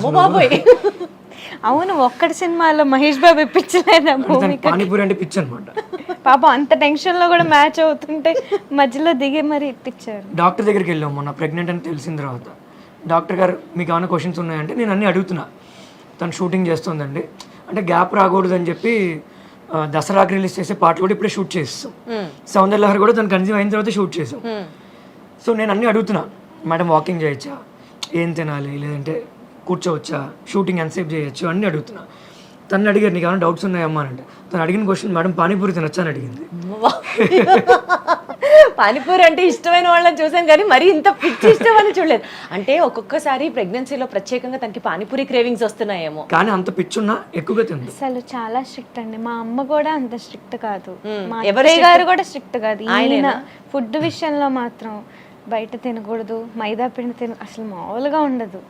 S4: అవును, ఒక్కటి సినిమాలో మహేష్ బాబు ఇప్పించలేదా
S3: దానికి
S4: భూమిక?
S3: పానీపూరి అంటే పిచ్చి అనమాట.
S4: పాపం అంత టెన్షన్ లో కూడా మ్యాచ్ అవుతుంటే మధ్యలో దిగి మరి ఇప్పించారు.
S3: డాక్టర్ దగ్గరికి వెళ్ళాం మొన్న, ప్రెగ్నెంట్ అని తెలిసిన తర్వాత. డాక్టర్ గారు మీకు ఏమైనా క్వశ్చన్స్ ఉన్నాయంటే నేను అన్నీ అడుగుతున్నా. తను షూటింగ్ చేస్తుందండి అంటే గ్యాప్ రాకూడదని చెప్పి దసరాకి రిలీజ్ చేసే పాటలు కూడా ఇప్పుడే షూట్ చేస్తాం. సౌందర్యలహరి కూడా తను కన్సీవ్ అయిన తర్వాత షూట్ చేసాం. సో నేను అన్నీ అడుగుతున్నా, మేడం వాకింగ్ చేయొచ్చా, ఏం తినాలి, లేదంటే కూర్చోవచ్చా, షూటింగ్ ఎంతసేపు చేయొచ్చు అన్నీ అడుగుతున్నా. తను అడిగారు నీకు ఏమైనా డౌట్స్ ఉన్నాయమ్మా అంటే, తను అడిగిన క్వశ్చన్ మేడం పానీపూరి తినొచ్చా అని అడిగింది.
S2: పానీపూరి అంటే ఇష్టమైన వాళ్ళని చూసాను కానీ మరి ఇంత పిచ్చి ఇష్టం అని చూడలేదు. అంటే ఒక్కొక్కసారి ప్రెగ్నెన్సీలో ప్రత్యేకంగా తనకి పానీపూరి క్రేవింగ్స్ వస్తున్నాయేమో.
S3: కానీ అంత పిచ్చున్నా ఎక్కువగా తింది.
S4: అసలు చాలా స్ట్రిక్ట్ అండి. మా అమ్మ కూడా అంత స్ట్రిక్ట్ కాదు, మా
S2: ఎవరు
S4: అత్తయ్య గారు కూడా స్ట్రిక్ట్ కాదు. ఈయన
S2: ఆయనేనా?
S4: ఫుడ్ విషయంలో మాత్రం బయట తినకూడదు, మైదా పిండి అసలు మామూలుగా ఉండదు.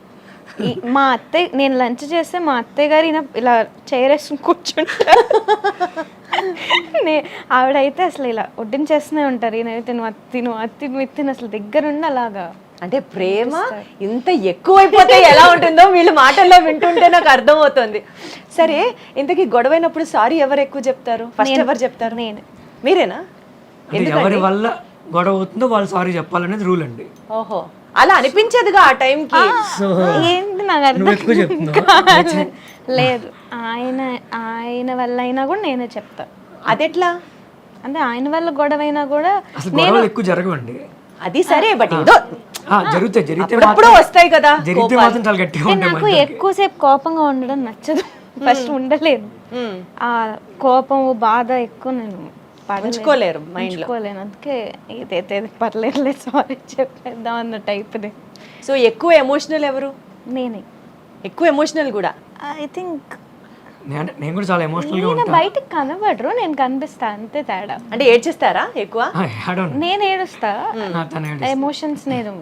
S4: మా అత్తయ్య, నేను లంచ్ చేస్తే మా అత్తయ్య గారు ఈయన ఇలా చైరేసుకుని కూర్చుంటారు. ఆవిడైతే అసలు ఇలా వడ్డించేస్తూనే ఉంటారు. ఈయన తిను అత్తిను అసలు దగ్గరుండి అలాగా.
S2: అంటే ప్రేమ ఇంత ఎక్కువైపోతే ఎలా ఉంటుందో వీళ్ళు మాటల్లో వింటుంటే నాకు అర్థమవుతుంది. సరే, ఇంతకీ గొడవైనప్పుడు సారీ ఎవరు ఎక్కువ చెప్తారు? ఫస్ట్ ఎవరు చెప్తారు?
S4: నేను.
S2: మీరేనా?
S3: అంటే ఎవరి వల్ల గొడవ అవుతుందో వాళ్ళు సారీ చెప్పాలనేది రూల్ అండి.
S2: ఓహో, అలా అనిపించేదిగా ఆ టైంకి.
S4: ఏంటి నాకు
S3: నువ్వు ఎక్కువ
S4: అర్థం
S3: చెప్తున్నావు.
S4: లేదు, ఆయన వల్ల అయినా కూడా నేనే చెప్తా.
S2: అదెట్లా?
S4: అంటే ఆయన వల్ల గొడవైనా కూడా
S3: అసలు గొడవలు ఎక్కువ జరగవండి.
S2: అది సరే, బట్ ఏదో
S3: జరిగితే
S2: అప్పుడప్పుడు వస్తాయి కదా
S3: జరిగితే మాత్రం చాలా గట్టిగా ఉంటాయి.
S4: నాకు ఎక్కువసేపు కోపంగా ఉండడం నచ్చదు. ఫస్ట్ ఉండలేదు. ఆ కోపం బాధ ఎక్కువ నేను
S2: ఉంచుకోలేరు మైండ్ లో.
S4: పడుకోలేను. అందుకే ఇదైతే పర్లేదు సారీ చెప్పేద్దాం అన్న టైప్ది.
S2: సో ఎక్కువ ఎమోషనల్ ఎవరు?
S4: నేనే
S2: ఎక్కువ ఎమోషనల్ కూడా.
S4: ఐ థింక్
S3: నేను కూడా చాలా ఎమోషనల్ గా
S4: నేను
S3: ఉంటాను.
S4: బయటకు కనబడరు, నేను కనిపిస్తా, అంతే తేడా.
S2: అంటే ఏడ్చేస్తారా ఎక్కువ?
S4: నేను ఏడుస్తా,
S3: తను
S4: ఎమోషన్స్ నేను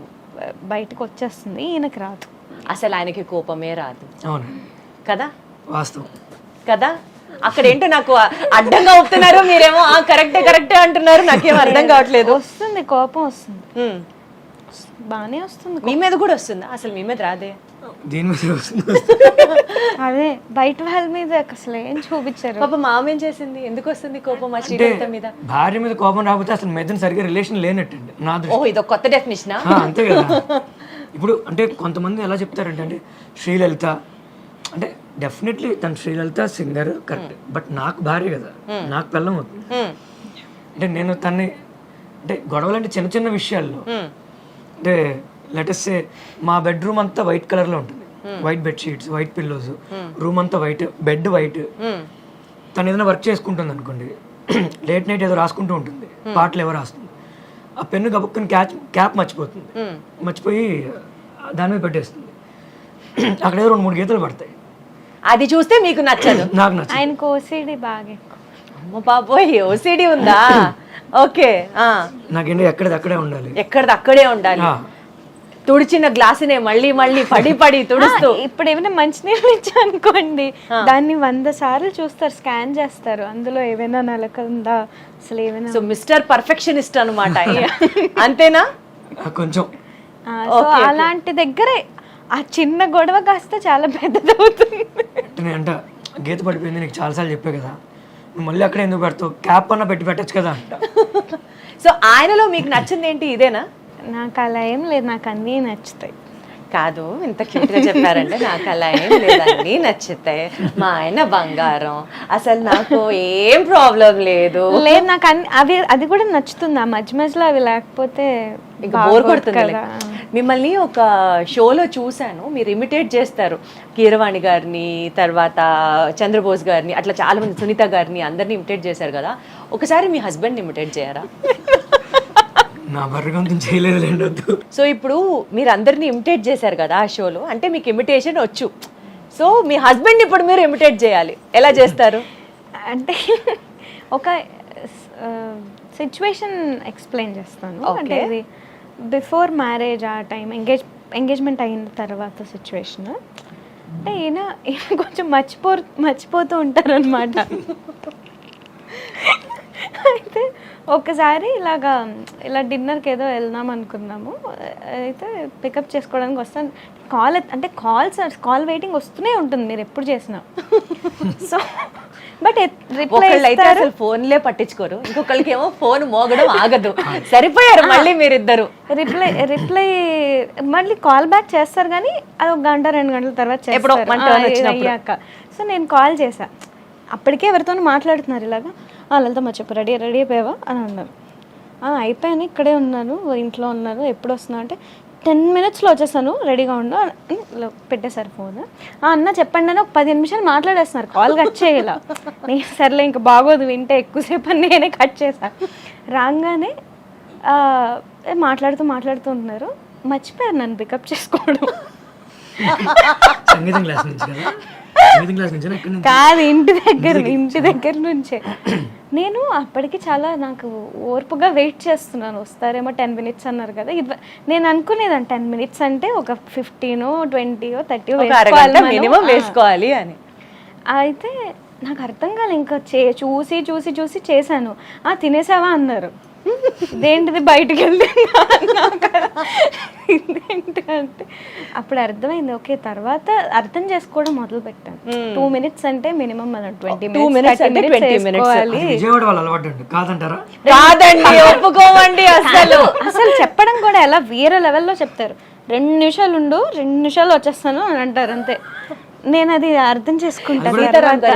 S4: బయటకు వచ్చేస్తుంది, ఈయనకి రాదు.
S2: అసలు ఆయనకి కోపమే రాదు
S3: అవును
S2: కదా?
S3: వాస్తవం
S2: కదా? అక్కడ ఏంటో నాకు అడ్డంగా ఒప్పుతున్నారు, మీరేమో కరెక్టే అంటున్నారు. నాకేం అర్థం కావట్లేదు.
S4: వస్తుంది కోపం, వస్తుంది, బానే వస్తుంది.
S2: మీ మీద కూడా వస్తుందా? అసలు మీ మీద రాదే.
S3: దీని మీద వస్తుంది.
S4: అదే బయట వాళ్ళ మీద అసలు ఏం చూపించారు.
S2: పాప మామ ఏం చేసింది? ఎందుకు వస్తుంది కోపం ఆ
S3: అంటే
S2: శ్రీలలిత మీద?
S3: భార్య మీద కోపం రాకపోతే అసలు మీద సరిగ్గా రిలేషన్ లేనట్టండి నా దృష్టి.
S2: ఓ, ఇదొక కొత్త డెఫినేషనా?
S3: అంతే కదా. ఇప్పుడు అంటే కొంతమంది ఎలా చెప్తారంటే అంటే శ్రీలలిత అంటే డెఫినెట్లీ తను శ్రీలలిత సింగర్ కరెక్ట్, బట్ నాకు భార్య కదా, నాకు పిల్లం అవుతుంది. అంటే నేను తన్ని అంటే గొడవలు అంటే చిన్న చిన్న విషయాల్లో అంటే లెటెస్ట్ మా బెడ్రూమ్ అంతా వైట్ కలర్ లో ఉంటుంది, white bed sheets, white pillows, room అంతా వైట్, బెడ్ వైట్. తను ఏదైనా వర్క్ చేసుకుంటుంది అనుకోండి, లేట్ నైట్ ఏదో రాసుకుంటూ ఉంటుంది, పాటలు ఎవరు రాస్తుంది, ఆ పెన్ను గబుక్కుని క్యాప్ మర్చిపోతుంది, మర్చిపోయి దాని మీద పెట్టేస్తుంది. అక్కడ ఏదో 2-3 గీతలు పడతాయి.
S2: అది చూస్తే మీకు నచ్చదు?
S3: నాకు నచ్చదు.
S4: ఆయనకు ఓసిడి బాగా ఎక్కువ.
S2: అమ్మ బాబోయ్, ఓసిడి ఉందా? ఓకే.
S3: నాకేంటి ఎక్కడది ఉండాలి,
S2: ఎక్కడది అక్కడే ఉండాలి. తుడిచిన గ్లాసునే మళ్ళీ మళ్ళీ పడి తుడుస్తూ.
S4: ఇప్పుడు ఏమైనా మంచినీళ్ళు ఇచ్చా అనుకోండి, దాన్ని 100 సార్లు చూస్తారు, స్కాన్ చేస్తారు, అందులో ఏమైనా నలక ఉందా అసలు ఏమైనా.
S2: సో మిస్టర్ పర్ఫెక్షనిస్ట్ అనమాట. అంతేనా?
S3: కొంచెం.
S4: సో అలాంటి దగ్గరే ఆ చిన్న గొడవ కాస్త చాలా పెద్దదవుతుంది.
S3: అంటే గీత పడిపోయింది నీకు చాలాసార్లు చెప్పే కదా, నువ్వు మళ్ళీ అక్కడ ఎందుకు పెడతావు, క్యాప్ అన్న పెట్టచ్చు కదా అంట.
S2: సో ఆయనలో మీకు నచ్చింది ఏంటి? ఇదేనా?
S4: నాకు అలా ఏం లేదు, నాకు అన్నీ నచ్చుతాయి.
S2: కాదు, ఇంత క్యూట్ గా చెప్పారంటే నాకు అలా ఏం లేదండి, నచ్చుతాయి. మా ఆయన బంగారం, అసలు నాకు ఏం ప్రాబ్లం లేదు.
S4: లేదు, నాకు అది కూడా నచ్చుతుంది. ఆ మధ్య మధ్యలో అవి లేకపోతే
S2: ఇంకా బోర్ కొడుతుంది. మిమ్మల్ని ఒక షోలో చూశాను, మీరు ఇమిటేట్ చేస్తారు కీరవాణి గారిని, తర్వాత చంద్రబోస్ గారిని, అట్లా చాలా మంది, సునీత గారిని, అందరిని ఇమిటేట్ చేశారు కదా. ఒకసారి మీ హస్బెండ్ని ఇమిటేట్ చేయరా?
S3: నా బర్రగంతం చేయలేదు.
S2: సో ఇప్పుడు మీరు అందరినీ ఇమిటేట్ చేశారు కదా ఆ షోలో, అంటే మీకు ఇమిటేషన్ వచ్చు. సో మీ హస్బెండ్ ఇప్పుడు మీరు ఇమిటేట్ చేయాలి, ఎలా చేస్తారు?
S4: అంటే ఒక సిచ్యువేషన్ ఎక్స్ప్లెయిన్ చేస్తాను. అంటే ఇది బిఫోర్ మ్యారేజ్ ఆ టైం, ఎంగేజ్మెంట్ అయిన తర్వాత సిచ్యువేషన్. అంటే ఈయన కొంచెం మర్చిపోతూ ఉంటారనమాట. అయితే ఒకసారి ఇలా డిన్నర్కి ఏదో వెళ్దాం అనుకున్నాము, అయితే పికప్ చేసుకోవడానికి వస్తాను. అంటే కాల్ వెయిటింగ్ వస్తూనే ఉంటుంది మీరు ఎప్పుడు చేసినా. సో బట్ రిప్లై
S2: ఒకళ్ళైతే అసలు ఫోన్లే పట్టించుకోరు, ఇంకొకళ్ళకి ఏమో ఫోన్ మోగడం ఆగదు. సరిపోయారు మళ్ళీ మీరిద్దరు.
S4: రిప్లై మళ్ళీ కాల్ బ్యాక్ చేస్తారు కానీ అది 1 గంట 2 గంటల తర్వాత చేస్తారు అయ్యాక. సో నేను కాల్ చేశా, అప్పటికే ఎవరితోనూ మాట్లాడుతున్నారు ఇలాగా. లలితమ్మ చెప్పు, రెడీ అయిపోయావా అని అన్నారు. అయిపోయాను, ఇక్కడే ఉన్నాను, ఇంట్లో ఉన్నాను, ఎప్పుడు వస్తున్నా అంటే 10 minutesలో వచ్చేసాను, రెడీగా ఉండు అని పెట్టేశారు ఫోన్. అన్న చెప్పండి అని ఒక 10 నిమిషాలు మాట్లాడేస్తున్నారు, కాల్ కట్ చేయాల. నేను సర్లే ఇంకా బాగోదు వింటే ఎక్కువసేపు అని నేనే కట్ చేశాను. రాగానే మాట్లాడుతూ ఉంటున్నారు, మర్చిపోయారు నన్ను పికప్ చేసుకోవడం.
S3: సంగీతం క్లాస్ నుంచి కదా? సంగీతం క్లాస్ నుంచి
S4: కాదు, ఇంటి దగ్గర నుంచే. నేను అప్పటికి చాలా నాకు ఓర్పుగా వెయిట్ చేస్తున్నాను, వస్తారేమో 10 minutes అన్నారు కదా. నేను అనుకునేదాన్ని 10 minutes అంటే ఒక 15, 20, 30
S2: మినిమం వేసుకోవాలి అని.
S4: అయితే నాకు అర్థం కాలే, ఇంకా చూసి చేశాను. తినేసావా అన్నారు. ఇదేంటిది బయటికి వెళ్తున్నా ఇదేంటంటే అప్పుడు అర్థమైంది. ఓకే, తర్వాత అర్థం చేసుకోవడం మొదలు పెట్టాను. 2 minutes అంటే మినిమం మనం 20 minutes
S3: విజయవాడ వాళ్ళు అలవాటు కాదంటారా?
S2: కాదండి, ఒప్పుకోమండి.
S4: అసలు చెప్పడం కూడా ఎలా వేరే లెవెల్లో చెప్తారు. 2 నిమిషాలు ఉండు, 2 నిమిషాలు వచ్చేస్తాను అని అంటారు అంతే. నేను అది అర్థం చేసుకుంటాను.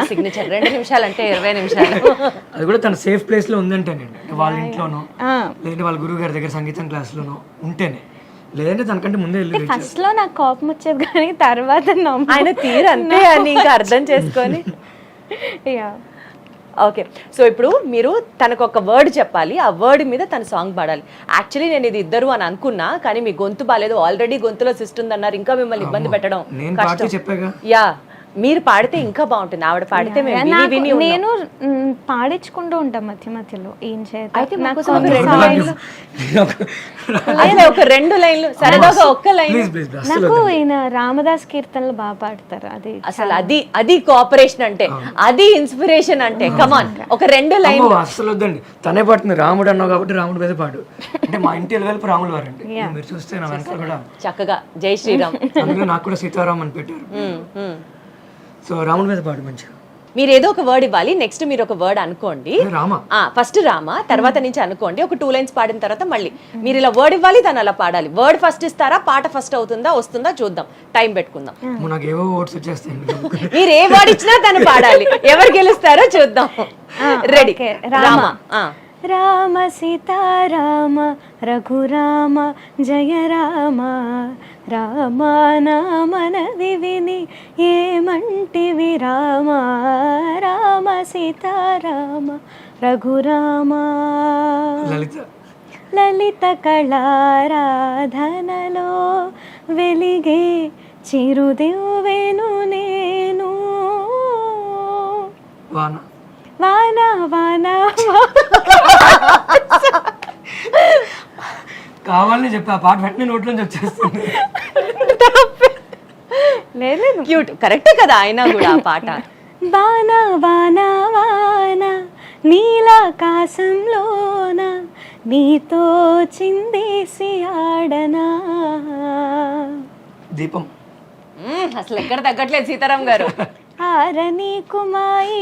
S2: సిగ్నేచర్ 2 నిమిషాలు అంటే 20 నిమిషాలు.
S3: అది కూడా తన సేఫ్ ప్లేస్ లో ఉందంటేనండి, వాళ్ళ ఇంట్లోనో లేదంటే వాళ్ళ గురువు గారి దగ్గర సంగీతం క్లాస్లోనో ఉంటేనే, లేదంటే తనకంటే ముందే వెళ్ళి.
S4: ఫస్ట్ లో నాకు కోపం వచ్చేది కానీ తర్వాత
S2: ఆయన తీరు అంతే అని ఇంకా అర్థం చేసుకొని. ఓకే, సో ఇప్పుడు మీరు తనకు ఒక వర్డ్ చెప్పాలి, ఆ వర్డ్ మీద తన సాంగ్ పాడాలి. యాక్చువల్లీ నేను ఇది ఇద్దరు అని అనుకున్నా, కానీ మీ గొంతు బాగాలేదు, ఆల్రెడీ గొంతులో సిస్ట్ ఉందన్నారు, ఇంకా మిమ్మల్ని ఇబ్బంది పెట్టడం
S3: చెప్పాగా.
S2: యా, మీరు పాడితే ఇంకా బాగుంటుంది, ఆవిడ పాడితే
S4: నేను పాడించుకుంటూ ఉంటాం మధ్య మధ్యలో. ఏం
S2: అయితే ఒక 2 లైన్లు సరదాగా ఒక్క లైన్.
S4: నాకు ఈయన రామదాస్ కీర్తనలు బాగా పాడతారు. అది
S2: అసలు అది కోఆపరేషన్ అంటే, అది ఇన్స్పిరేషన్ అంటే. కమాన్, ఒక 2 లైన్లు.
S3: అసలు వద్దండి, తనే పాడుతుంది. రాముడు అన్నావు కాబట్టి రాముడు మీద పాడు అంటే మా ఇంటి వెళ్ళి రాములు వారండి. మీరు చూస్తే నా వెనకాల కూడా
S2: చక్కగా జై శ్రీరామ్,
S3: అందులో నాకు కూడా సీతారాం అని పెట్టారు. సో రాముడి మీద పాడు మంచిగా.
S2: మీరు ఏదో ఒక వర్డ్ ఇవ్వాలి, నెక్స్ట్ మీరు ఒక వర్డ్ అనుకోండి. ఫస్ట్ రామ, తర్వాత నుంచి అనుకోండి. ఒక 2 lines పాడిన తర్వాత మళ్ళీ మీరు ఇలా వర్డ్ ఇవ్వాలి, తను అలా పాడాలి. వర్డ్ ఫస్ట్ ఇస్తారా, పాట ఫస్ట్ అవుతుందా వస్తుందా చూద్దాం, టైం పెట్టుకుందాం. మీరు ఏ వర్డ్ ఇచ్చినా తను పాడాలి, ఎవరు గెలుస్తారో చూద్దాం. రెడీ? రామ.
S4: రామ సీతారామ రఘురామ జయ రామ, రామ నామనది విని ఏమంటివి రామ, రామ సీతారామ రఘురామ. లలిత కళారాధనలో వెలిగే చిరుదివ్వెను నేను. వాన వాన
S3: కావాలని చెప్పి ఆ పాట వెంటనే నోట్లోంచి వచ్చేస్తుంది.
S2: లేదు, క్యూట్, కరెక్టే కదా అయినా కూడా ఆ పాట.
S4: వాన వాన వాన నీలాకాశంలోన నీతో చిందేసి ఆడనా.
S3: దీపం.
S2: అసలు ఎక్కడ తగ్గట్లేదు సీతారాం గారు.
S4: ఆరని కుమాయి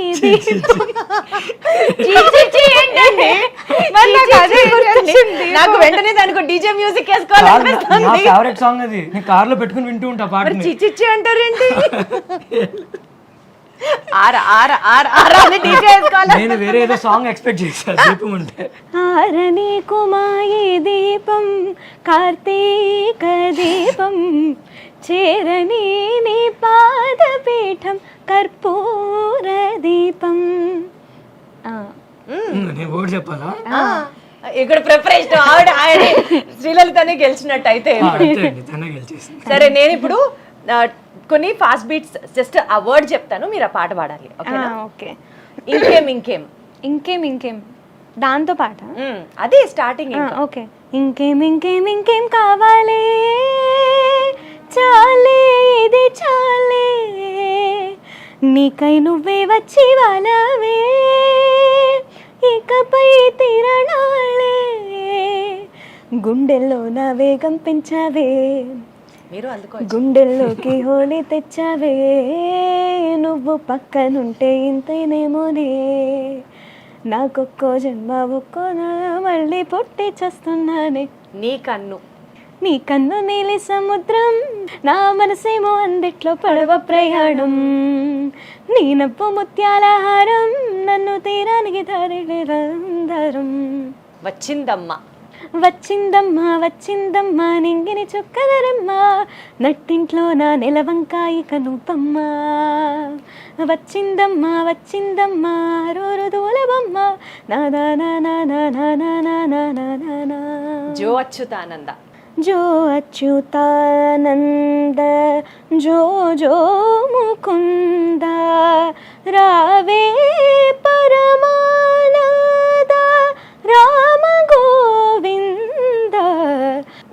S2: నాకు వెంటనే దానికి డీజే మ్యూజిక్ వేసుకోవాలి.
S3: ఫేవరెట్ సాంగ్ అది, నేను కార్ లో పెట్టుకుని వింటూ ఉంటా పాట.
S2: చిచ్చి అంటారేంటి?
S3: నేను వేరే ఏదో సాంగ్ ఎక్స్పెక్ట్ చేశాను దీపం అంటే.
S4: ఆరని కుమాయి దీపం కార్తీక దీపం చేరని నీ పాదపీఠం కర్పూర దీపం.
S3: నేను ఓడి చెప్పాలా?
S2: ఇక్కడ ప్రిపరేషన్ ఆవిడ శ్రీలలితనే గెలిచినట్టు అయితే. సరే, నేను ఇప్పుడు కొన్ని ఫాస్ట్ బీట్స్ జస్ట్ ఆ వర్డ్ చెప్తాను, మీరు ఆ పాట పాడాలి.
S4: ఓకే.
S2: ఇంకేం
S4: దాంతో పాట
S2: అదే స్టార్టింగ్.
S4: ఓకే. ఇంకేం కావాలి, చాలే ఇది చాలే, నీకై నువ్వే వచ్చి వాళ్ళవే, ఇక ఇకపై తిరణాలే గుండెల్లో నా వేగం పెంచావే
S2: మీరు అందుకో
S4: గుండెల్లోకి హోలీ తెచ్చావే నువ్వు పక్కనుంటే ఇంతేనేమోనే నాకొక్కో జన్మ ఒక్కో మళ్ళీ పుట్టి చేస్తున్నానే.
S2: నీ కన్ను
S4: నీ కన్ను నీలి సముద్రం నా మనసేమో అందిట్లో పడవ ప్రయాణం నీ నవ్వు ముత్యాల హారం నన్ను తీరానికి దారిరం.
S2: వచ్చిందమ్మ
S4: వచ్చిందమ్మా వచ్చిందమ్మా నింగిని చుక్కదరమ్మ నట్టింట్లో నా నెలవంకాయి కనుపమ్మ వచ్చిందమ్మా వచ్చిందమ్మా రోరు దూలబమ్మ నానా నానా నానా నానా నానా నా.
S2: జో అచ్యుతానంద
S4: జో అచ్యుతానంద జో జో ముకుంద రావే పరమానంద రామ గోవింద.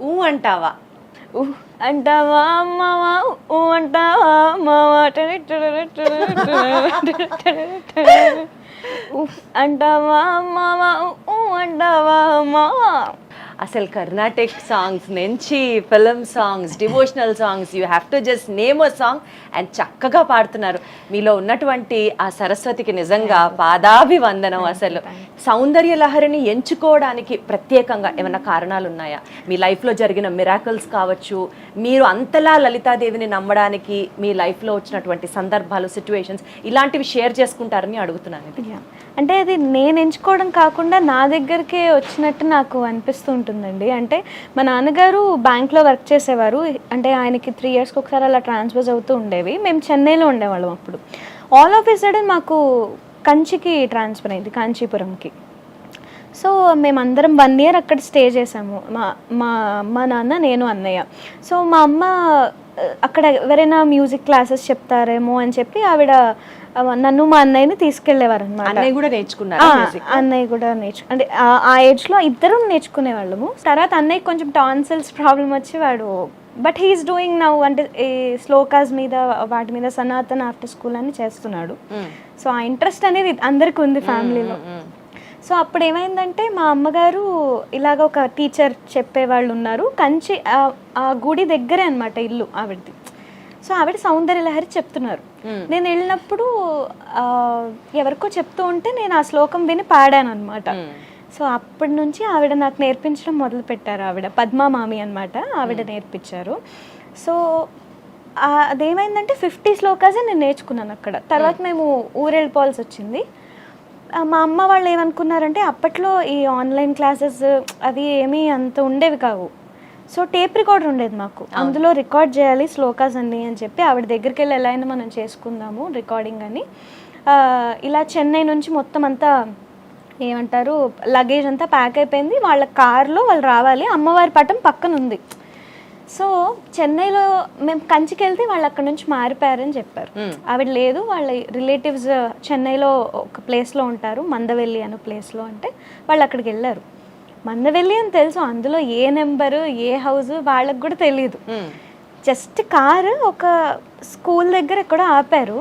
S2: ఊ అంటావా
S4: అంటావా అమ్మవా ఊ అంటావా అమ్మవా అంటావా అమ్మవా ఊ అంటావా అమ్మవా.
S2: అసలు కర్ణాటిక్ సాంగ్స్ నుంచి film songs, devotional songs, you have to just name a song and చక్కగా పాడుతున్నారు. మీలో ఉన్నటువంటి ఆ సరస్వతికి నిజంగా పాదాభివందనం. అసలు సౌందర్య లహరిని ఎంచుకోవడానికి ప్రత్యేకంగా ఏమైనా కారణాలు ఉన్నాయా? మీ లైఫ్లో జరిగిన మిరాకిల్స్ కావచ్చు, మీరు అంతలా లలితాదేవిని నమ్మడానికి మీ లైఫ్లో వచ్చినటువంటి సందర్భాలు, సిచ్యువేషన్స్ ఇలాంటివి షేర్ చేసుకుంటారని అడుగుతున్నాను.
S4: అంటే అది నేను ఎంచుకోవడం కాకుండా నా దగ్గరికే వచ్చినట్టు నాకు అనిపిస్తూ ఉంటుందండి. అంటే మా నాన్నగారు బ్యాంక్లో వర్క్ చేసేవారు. అంటే ఆయనకి 3 yearsకి ఒకసారి అలా ట్రాన్స్ఫర్స్ అవుతూ ఉండేవి. మేము చెన్నైలో ఉండేవాళ్ళం అప్పుడు. ఆల్ ఆఫ్ ఎ సడన్ మాకు కంచికి ట్రాన్స్ఫర్ అయింది, కాంచీపురంకి. సో మేమందరం 1 year అక్కడ స్టే చేసాము, మా అమ్మ నాన్న నేను అన్నయ్య. సో మా అమ్మ అక్కడ ఎవరైనా మ్యూజిక్ క్లాసెస్ చెప్తారేమో అని చెప్పి ఆవిడ నన్ను మా అన్నయ్యని తీసుకెళ్లేవారు అనమాట.
S2: అన్నయ్య కూడా నేర్చుకున్నారు,
S4: అన్నయ్య కూడా అంటే ఆ ఏజ్లో ఇద్దరం నేర్చుకునేవాళ్ళము. తర్వాత అన్నయ్య కొంచెం టాన్సిల్స్ ప్రాబ్లం వచ్చి వాడు బట్ హీఈస్ డూయింగ్ నౌ అంటే ఈ శ్లోకాస్ మీద వాటి మీద సనాతన ఆఫ్టర్ స్కూల్ అని చేస్తున్నాడు. సో ఆ ఇంట్రెస్ట్ అనేది అందరికి ఉంది ఫ్యామిలీలో. సో అప్పుడు ఏమైందంటే మా అమ్మగారు ఇలాగ ఒక టీచర్ చెప్పేవాళ్ళు ఉన్నారు కంచి, ఆ గుడి దగ్గరే అనమాట ఇల్లు ఆవిడది. సో ఆవిడ సౌందర్య లహరి చెప్తున్నారు. నేను వెళ్ళినప్పుడు ఎవరికో చెప్తూ ఉంటే నేను ఆ శ్లోకం విని పాడాను అనమాట. సో అప్పటి నుంచి ఆవిడ నాకు నేర్పించడం మొదలు పెట్టారు. ఆవిడ పద్మా మామి అనమాట, ఆవిడ నేర్పించారు. సో అదేమైందంటే 50 శ్లోకాసే నేను నేర్చుకున్నాను అక్కడ. తర్వాత మేము ఊరు వెళ్ళిపోవాల్సి వచ్చింది. మా అమ్మ వాళ్ళు ఏమనుకున్నారంటే అప్పట్లో ఈ ఆన్లైన్ క్లాసెస్ అవి ఏమీ అంత ఉండేవి కావు. సో టేప్ రికార్డర్ ఉండేది మాకు, అందులో రికార్డ్ చేయాలి శ్లోకాస్ అన్ని అని చెప్పి ఆవిడ దగ్గరికి వెళ్ళి ఎలా అయినా మనం చేసుకుందాము రికార్డింగ్ అని. ఇలా చెన్నై నుంచి మొత్తం అంతా ఏమంటారు లగేజ్ అంతా ప్యాక్ అయిపోయింది. వాళ్ళ కార్లో వాళ్ళు రావాలి, అమ్మవారి పటం పక్కన ఉంది. సో చెన్నైలో మేము కంచికి వెళ్తే వాళ్ళు అక్కడ నుంచి మారిపోయారని చెప్పారు. ఆవిడ లేదు, వాళ్ళ రిలేటివ్స్ చెన్నైలో ఒక ప్లేస్లో ఉంటారు, మందవెల్లి అనే ప్లేస్లో. అంటే వాళ్ళు అక్కడికి వెళ్ళారు. మందవెల్లి అని తెలుసు, అందులో ఏ నెంబరు ఏ హౌస్ వాళ్ళకి కూడా తెలియదు. జస్ట్ కారు ఒక స్కూల్ దగ్గర ఎక్కడో ఆపారు.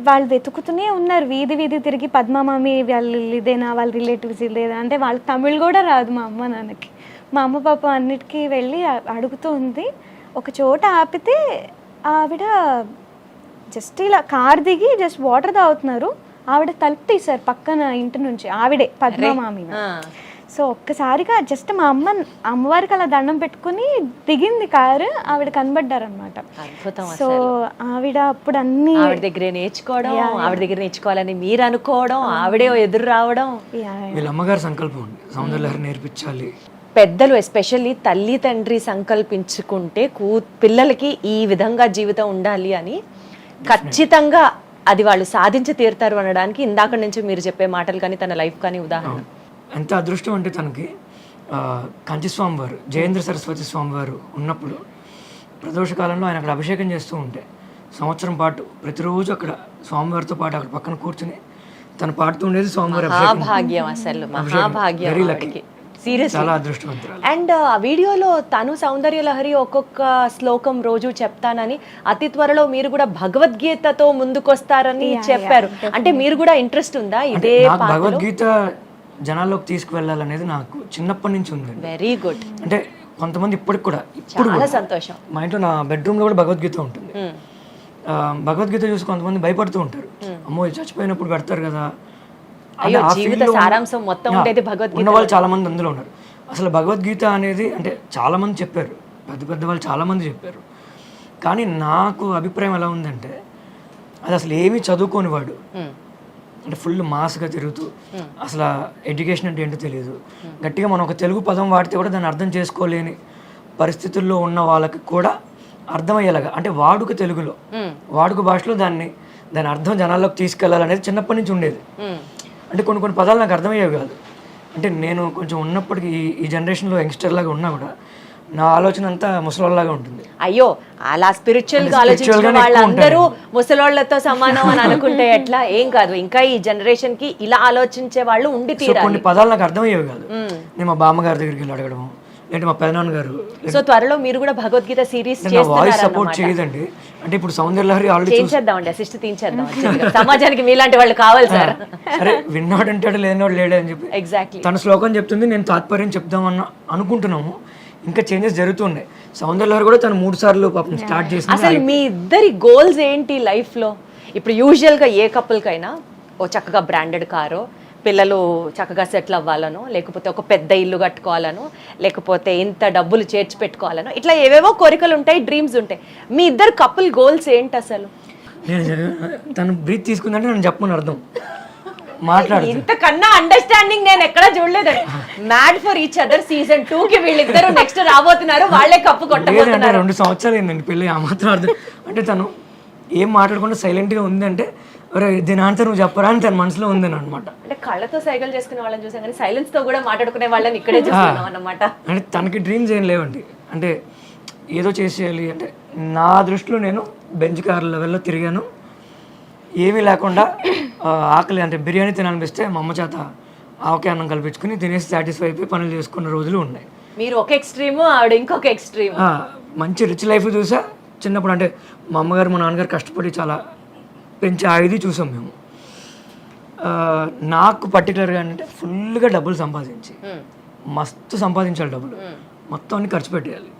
S4: వాళ్ళు వెతుకుతూనే ఉన్నారు, వీధి వీధి తిరిగి పద్మామామి వాళ్ళు ఇదేనా, వాళ్ళ రిలేటివ్స్ ఇదేనా అంటే వాళ్ళకి తమిళ్ కూడా రాదు మా అమ్మ నాన్నకి. మా అమ్మ పాప అన్నిటికీ వెళ్ళి అడుగుతూ ఉంది. ఒక చోట ఆపితే ఆవిడ జస్ట్ ఇలా కార్ దిగి జస్ట్ వాటర్ తాగుతున్నారు. ఆవిడ తలుపు తీశారు పక్కన ఇంటి నుంచి, ఆవిడే పద్మమామి. సో ఒక్కసారిగా జస్ట్ మా అమ్మవారికి అలా దండం పెట్టుకుని దిగింది కారు, ఆవిడ కనబడ్డారనమాట. సో ఆవిడ అప్పుడు అన్ని
S2: ఆవిడ దగ్గరే నేర్చుకోవడం, ఆవిడ దగ్గర నేర్చుకోవాలని మీరు అనుకోవడం, ఆవిడే ఎదురు రావడం.
S3: వీళ్ళ అమ్మగారి సంకల్పం సౌందర్య లహరి నేర్పించాలి.
S2: పెద్దలు ఎస్పెషల్లీ తల్లి తండ్రి సంకల్పించుకుంటే పిల్లలకి ఈ విధంగా జీవితం ఉండాలి అని ఖచ్చితంగా అది వాళ్ళు సాధించి తీరుతారు అనడానికి ఇందాక నుంచి మీరు చెప్పే మాటలు కానీ తన లైఫ్ కానీ ఉదాహరణ.
S3: ఎంత అదృష్టం అంటే తనకి కంచి స్వామివారు జయేంద్ర సరస్వతి స్వామివారు ఉన్నప్పుడు ప్రదోష కాలంలో ఆయన అక్కడ అభిషేకం చేస్తూ ఉంటే సంవత్సరం పాటు ప్రతిరోజు అక్కడ స్వామివారితో పాటు అక్కడ పక్కన కూర్చుని తను పాడుతూ ఉండేది స్వామివారి
S2: మహాభాగ్యం, అసలు మహాభాగ్యం.
S3: Very lucky.
S2: సీరియస్
S3: చాలా అదృష్టవంతురాలు.
S2: అండ్ ఆ వీడియోలో తను సౌందర్య లహరి ఒక్కొక్క శ్లోకం రోజు చెప్తానని, అతి త్వరలో మీరు కూడా భగవద్గీతతో ముందుకొస్తారని చెప్పారు. అంటే మీరు కూడా ఇంట్రెస్ట్ ఉందా ఇదే
S3: నాకు భగవద్గీత జనాల్లోకి తీసుకువెళ్ళాలనేది నాకు చిన్నప్పటి నుంచి ఉంది.
S2: Very good.
S3: అంటే కొంతమంది ఇప్పటికి కూడా ఇప్పుడు
S2: చాలా సంతోషం.
S3: మా ఇంట్లో నా బెడ్రూమ్లో కూడా భగవద్గీత ఉంటుంది. భగవద్గీత చూసి కొంతమంది భయపడుతూ ఉంటారు, అమ్మో ఇది చచ్చిపోయినప్పుడు పెడతారు కదా.
S2: అయ్యో, జీవిత సారాంశం మొత్తం ఉండేది భగవద్గీత.
S3: ఉన్న వాళ్ళు చాలా మంది అందులో ఉన్నారు. అసలు భగవద్గీత అనేది అంటే చాలా మంది చెప్పారు, పెద్ద పెద్ద వాళ్ళు చాలా మంది చెప్పారు. కానీ నాకు అభిప్రాయం ఎలా ఉందంటే, అది అసలు ఏమీ చదువుకోని వాడు, అంటే ఫుల్ మాస్గా తిరుగుతూ అసలు ఎడ్యుకేషన్ అంటే ఏంటో తెలియదు, గట్టిగా మనం ఒక తెలుగు పదం వాడితే కూడా దాన్ని అర్థం చేసుకోలేని పరిస్థితుల్లో ఉన్న వాళ్ళకి కూడా అర్థమయ్యేలాగా, అంటే వాడుక తెలుగులో వాడుక భాషలో దాని అర్థం జనాల్లోకి తీసుకెళ్లాలనేది చిన్నప్పటి నుంచి ఉండేది. అంటే కొన్ని కొన్ని పదాలు నాకు అర్థమయ్యేవి కాదు. అంటే నేను కొంచెం ఉన్నప్పటికీ ఈ జనరేషన్లో యంగ్స్టర్ లాగా ఉన్నా కూడా నా ఆలోచన అంతా ముసలోళ్ళలాగా ఉంటుంది.
S2: అయ్యో, అలా స్పిరిచువల్ గా ఆలోచించిన వాళ్ళందరూ ముసలోళ్లతో సమానం అని అనుకుంటే ఎట్లా? ఏం కాదు, ఇంకా ఈ జనరేషన్ కి ఇలా ఆలోచించే వాళ్ళు ఉండి తీరాలి.
S3: కొన్ని పదాలు నాకు అర్థమయ్యేవి కాదు. నేను మా బామ్మగారి దగ్గరికి వెళ్ళి అడగడం, లేదంటే మా పెదనాన్న గారు.
S2: సో త్వరలో మీరు కూడా భగవద్గీత సిరీస్
S3: వాయిస్ సపోర్ట్ చేయదండి. అంటే ఇప్పుడు సౌందర్య లహరి ఆల్రెడీ
S2: చేసేద్దామండి, అసిస్ట్ తీయించేద్దాం. సమాజానికి మీలాంటి వాళ్ళు కావాలి సార్.
S3: సరే, విన్నాడంటాడు లేనివాడు లేడే అని చెప్పి
S2: ఎగ్జాక్ట్లీ
S3: తన శ్లోకం చెప్తుంది, నేను తాత్పర్యం చెప్దామన్న అనుకుంటున్నాము. ఇంకా చేంజెస్ జరుగుతున్నాయి. సౌందర్య లహరి కూడా తను 3 సార్లు పాపం స్టార్ట్ చేసింది.
S2: అసలు మీ ఇద్దరి గోల్స్ ఏంటి లైఫ్ లో? ఇప్పుడు యూజువల్ గా ఏ కపుల్ కైనా ఓ చక్కగా బ్రాండెడ్ కారో, పిల్లలు చక్కగా సెటిల్ అవ్వాలనో, లేకపోతే ఒక పెద్ద ఇల్లు కట్టుకోవాలనో, లేకపోతే ఇంత డబ్బులు చేర్చి పెట్టుకోవాలనో, ఇట్లా ఏవేవో కోరికలు ఉంటాయి, డ్రీమ్స్ ఉంటాయి. మీ ఇద్దరు కపుల్ గోల్స్ ఏంటి అసలు?
S3: నేను తను బ్రీత్ తీసుకుందంటే నేను చెప్పమని అర్థం. మాట్లాడు,
S2: ఇంతకన్నా అండర్స్టాండింగ్ నేను ఎక్కడా చూడలేదండి. Mad for each other season 2 కి వీళ్ళిద్దరు నెక్స్ట్ రాబోతున్నారు, వాళ్ళే కప్పు కొట్టబోతున్నారు.
S3: 2 సంవత్సరాలు ఏంటండి పెళ్ళి, ఆ మాత్రం అర్థం. అంటే తను ఏం మాట్లాడకుండా సైలెంట్ గా ఉంది అంటే, దీని ఆన్సర్ నువ్వు చెప్పరా అని తన మనసులో ఉందని అనమాట.
S2: అంటే కళ్ళతో సైకిల్ చేసుకునే వాళ్ళని చూసాం కానీ సైలెన్స్ తో కూడా మాట్లాడుకునే వాళ్ళని ఇక్కడే చూస్తున్నాం అన్నమాట.
S3: అంటే తనకి డ్రీమ్స్ ఏం లేవండి. అంటే ఏదో చేసేయాలి అంటే, నా దృష్టిలో నేను బెంచ్ కార్ లెవెల్లో తిరిగాను, ఏమీ లేకుండా ఆకలి అంటే బిర్యానీ తినాలనిపిస్తే మా అమ్మ చేత ఆవకాయ అన్నం కల్పించుకుని తినేసి సాటిస్ఫై అయిపోయి పనులు చేసుకున్న రోజులు ఉన్నాయి.
S2: మీరు ఒక ఎక్స్ట్రీమ్, ఆవిడ ఇంకొక ఎక్స్ట్రీమ్.
S3: మంచి రిచ్ లైఫ్ చూసా చిన్నప్పుడు. అంటే మా అమ్మగారు మా నాన్నగారు కష్టపడి చాలా పెంచి ఇది చూసాం మేము. నాకు పర్టికులర్గా అంటే ఫుల్గా డబ్బులు సంపాదించి, మస్తు సంపాదించాలి డబ్బులు, మొత్తం అన్ని ఖర్చు పెట్టేయాలి,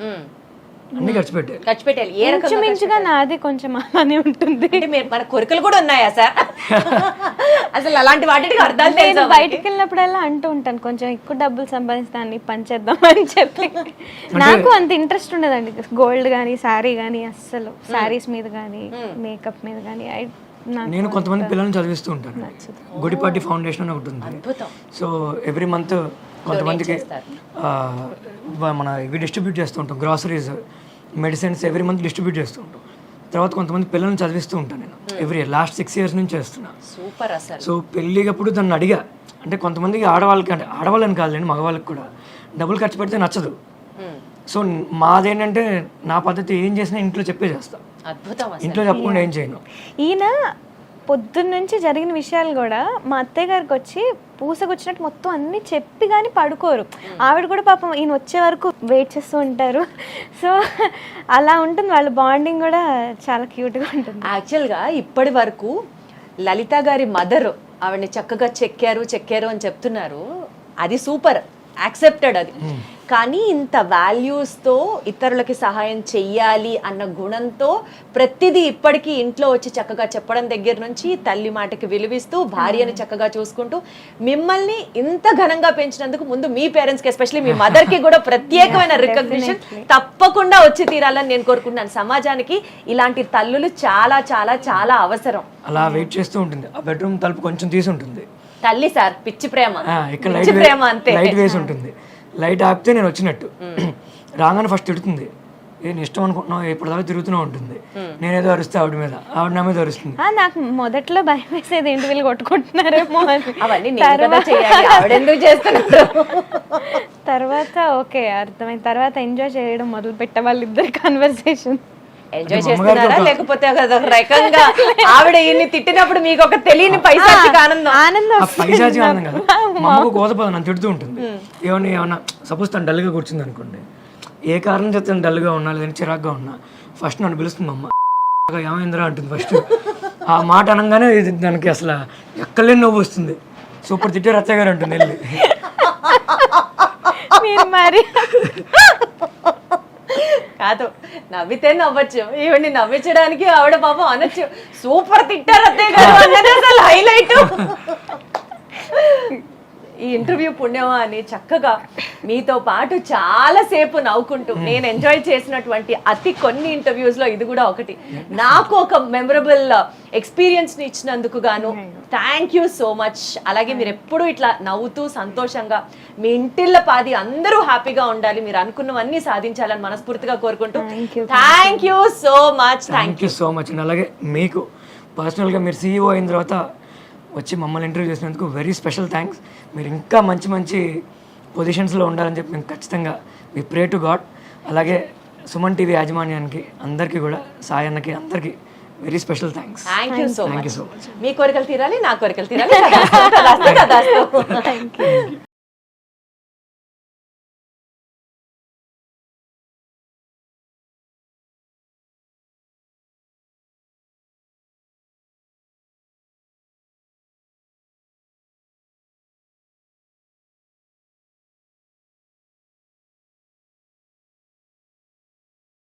S3: అన్ని ఖర్చు పెట్టాలి.
S2: ఏ రకంగా?
S4: నాది కొంచెం అలానే ఉంటుంది.
S2: అంటే మన కోరికలు కూడా ఉన్నాయా సార్? అసలు అలాంటి వాటికి అర్థాలు
S4: నేను బయటికి వెళ్ళినప్పుడల్లా అంటూ ఉంటాను, కొంచెం ఎక్కువ డబ్బులు సంపాదిస్తాను పని చేద్దాం అని చెప్పి. నాకు అంత ఇంట్రెస్ట్ ఉండదండి గోల్డ్ కానీ శారీ కానీ, అస్సలు శారీస్ మీద కానీ మేకప్ మీద కానీ.
S3: నేను కొంతమంది పిల్లల్ని చదివిస్తూ ఉంటాను. గుడిపాటి ఫౌండేషన్ అని ఒకటి ఉంది. సో ఎవ్రీ మంత్ కొంతమందికి మన ఇవి డిస్ట్రిబ్యూట్ చేస్తూ ఉంటాం, groceries, medicines every month distribute చేస్తూ ఉంటాం. తర్వాత కొంతమంది పిల్లల్ని చదివిస్తూ ఉంటాను నేను ఎవ్రీ ఇయర్. లాస్ట్ 6 years నుంచి చేస్తున్నా.
S2: సూపర్ అసలు.
S3: సో పెళ్ళికప్పుడు దాన్ని అడిగా, అంటే కొంతమందికి ఆడవాళ్ళకి, అంటే ఆడవాళ్ళని కాదులేండి మగవాళ్ళకి కూడా డబ్బులు ఖర్చు పెడితే నచ్చదు. సో మాదేంటంటే నా పద్ధతి ఏం చేసినా ఇంట్లో చెప్పే చేస్తా.
S2: అద్భుతం.
S3: ఇంట్లో చెప్పకుండా ఏం చేయను.
S4: ఈయన పొద్దున్న నుంచి జరిగిన విషయాలు కూడా మా అత్తయ్య గారికి వచ్చి పూసకొచ్చినట్టు మొత్తం అన్ని చెప్పి కానీ పడుకోరు. ఆవిడ కూడా పాపం ఈయన వచ్చే వరకు వెయిట్ చేస్తూ ఉంటారు. సో అలా ఉంటుంది వాళ్ళ బాండింగ్ కూడా, చాలా క్యూట్గా ఉంటుంది.
S2: యాక్చువల్గా ఇప్పటి వరకు లలిత గారి మదర్ ఆవిడని చక్కగా చెక్కారు అని చెప్తున్నారు, అది సూపర్, యాక్సెప్టెడ్ అది. కానీ ఇంత వాల్యూస్తో ఇతరులకి సహాయం చెయ్యాలి అన్న గుణంతో ప్రతిదీ ఇప్పటికీ ఇంట్లో వచ్చి చక్కగా చెప్పడం దగ్గర నుంచి తల్లి మాటకి విలువిస్తూ, భార్యని చక్కగా చూసుకుంటూ, మిమ్మల్ని ఇంత ఘనంగా పెంచినందుకు ముందు మీ పేరెంట్స్కి, ఎస్పెషల్లీ మీ మదర్కి కూడా ప్రత్యేకమైన రికగ్నిషన్ తప్పకుండా వచ్చి తీరాలని నేను కోరుకుంటున్నాను. సమాజానికి ఇలాంటి తల్లులు చాలా చాలా చాలా అవసరం.
S3: అలా వెయిట్ చేస్తూ ఉంటుంది. ఆ బెడ్రూమ్ తలుపు కొంచెం తీసి ఉంటుంది.
S2: తల్లి సార్ పిచ్చి ప్రేమ,
S3: ఇక్కడ
S2: పిచ్చి ప్రేమ అంతే.
S3: లైట్ వేసి ఉంటుంది. లైట్ ఆపితే నేను వచ్చినట్టు. రాగానే ఫస్ట్ తిడుతుంది, నేను ఇష్టం అనుకుంటున్నావు ఎప్పుడు దాకా తిరుగుతూనే ఉంటుంది. నేనేదో అరుస్తే ఆవిడ మీద, ఆవిడ నా మీద అరుస్తుంది.
S4: నాకు మొదట్లో భయం వేసేది, ఏంటి వీళ్ళు కొట్టుకుంటున్నారేమో అని.
S2: అవన్నీ ఆవిడెందుకు చేస్తున్నారు.
S4: తర్వాత ఓకే అర్థమైంది. తర్వాత ఎంజాయ్ చేయడం మొదలు పెట్టే వాళ్ళిద్దరు కన్వర్సేషన్.
S2: ఎంజాయ్ చేస్తున్నారా లేకపోతే ఒక రకంగా ఆవిడ ఈయన్ని తిట్టినప్పుడు మీకు ఒక తెలియని పైశాచిక ఆనందం?
S3: ఆ పైశాచిక ఆనందం కదా, మా అమ్మకు కోతపద నన్ను తిడుతూ ఉంటుంది. ఏమన్నా సపోజ్ తను డల్గా కూర్చుంది అనుకోండి, ఏ కారణం చేస్తే తను డల్గా ఉన్నా లేదంటే చిరాగ్గా ఉన్నా ఫస్ట్ నన్ను పిలుస్తుంది అమ్మ, ఏమైందిరా అంటుంది ఫస్ట్. ఆ మాట అనగానే దానికి అసలు ఎక్కలేని నవ్వు వస్తుంది. సూపర్ తిట్టారు అత్తయ్య గారు అంటుంది వెళ్ళి.
S4: మీరు మరి
S2: కాదు, నవ్వితే నవ్వచ్చు, ఈవిడ్ని నవ్వించడానికి ఆవిడ పాపం అనొచ్చు సూపర్ తిట్టారు అత్తయ్య గారు అన్నది అసలు హైలైట్. ఈ ఇంటర్వ్యూ పుణ్యమా అని చక్కగా మీతో పాటు చాలా సేపు నవ్వుకుంటూ నేను ఎంజాయ్ చేసినటువంటి అతి కొన్ని ఇంటర్వ్యూస్ లో ఇది కూడా ఒకటి. నాకు ఒక మెమరబుల్ ఎక్స్పీరియన్స్ ని ఇచ్చినందుకు గాను థ్యాంక్ యూ సో మచ్. అలాగే మీరు ఎప్పుడూ ఇట్లా నవ్వుతూ సంతోషంగా మీ ఇంటిళ్ళ పాది అందరూ హ్యాపీగా ఉండాలి, మీరు అనుకున్నవన్నీ సాధించాలని మనస్ఫూర్తిగా కోరుకుంటూ thank you so much.
S3: Thank you so much. అలాగే మీకు పర్సనల్గా మీరు CEO అయిన తర్వాత వచ్చి మమ్మల్ని ఇంటర్వ్యూ చేసినందుకు వెరీ స్పెషల్ థ్యాంక్స్. మీరు ఇంకా మంచి మంచి పొజిషన్స్లో ఉండాలని చెప్పి మేము ఖచ్చితంగా వి ప్రే టు గాడ్. అలాగే సుమన్ టీవీ యాజమాన్యానికి అందరికీ కూడా, సాయి అన్నకి అందరికీ very special thanks.
S2: Thank you so
S3: thank you
S2: much.
S3: So much.
S2: మీ కోరికలు తీరాలి, నా కోరికలు తీరాలి. తదాస్తు, తదాస్తు.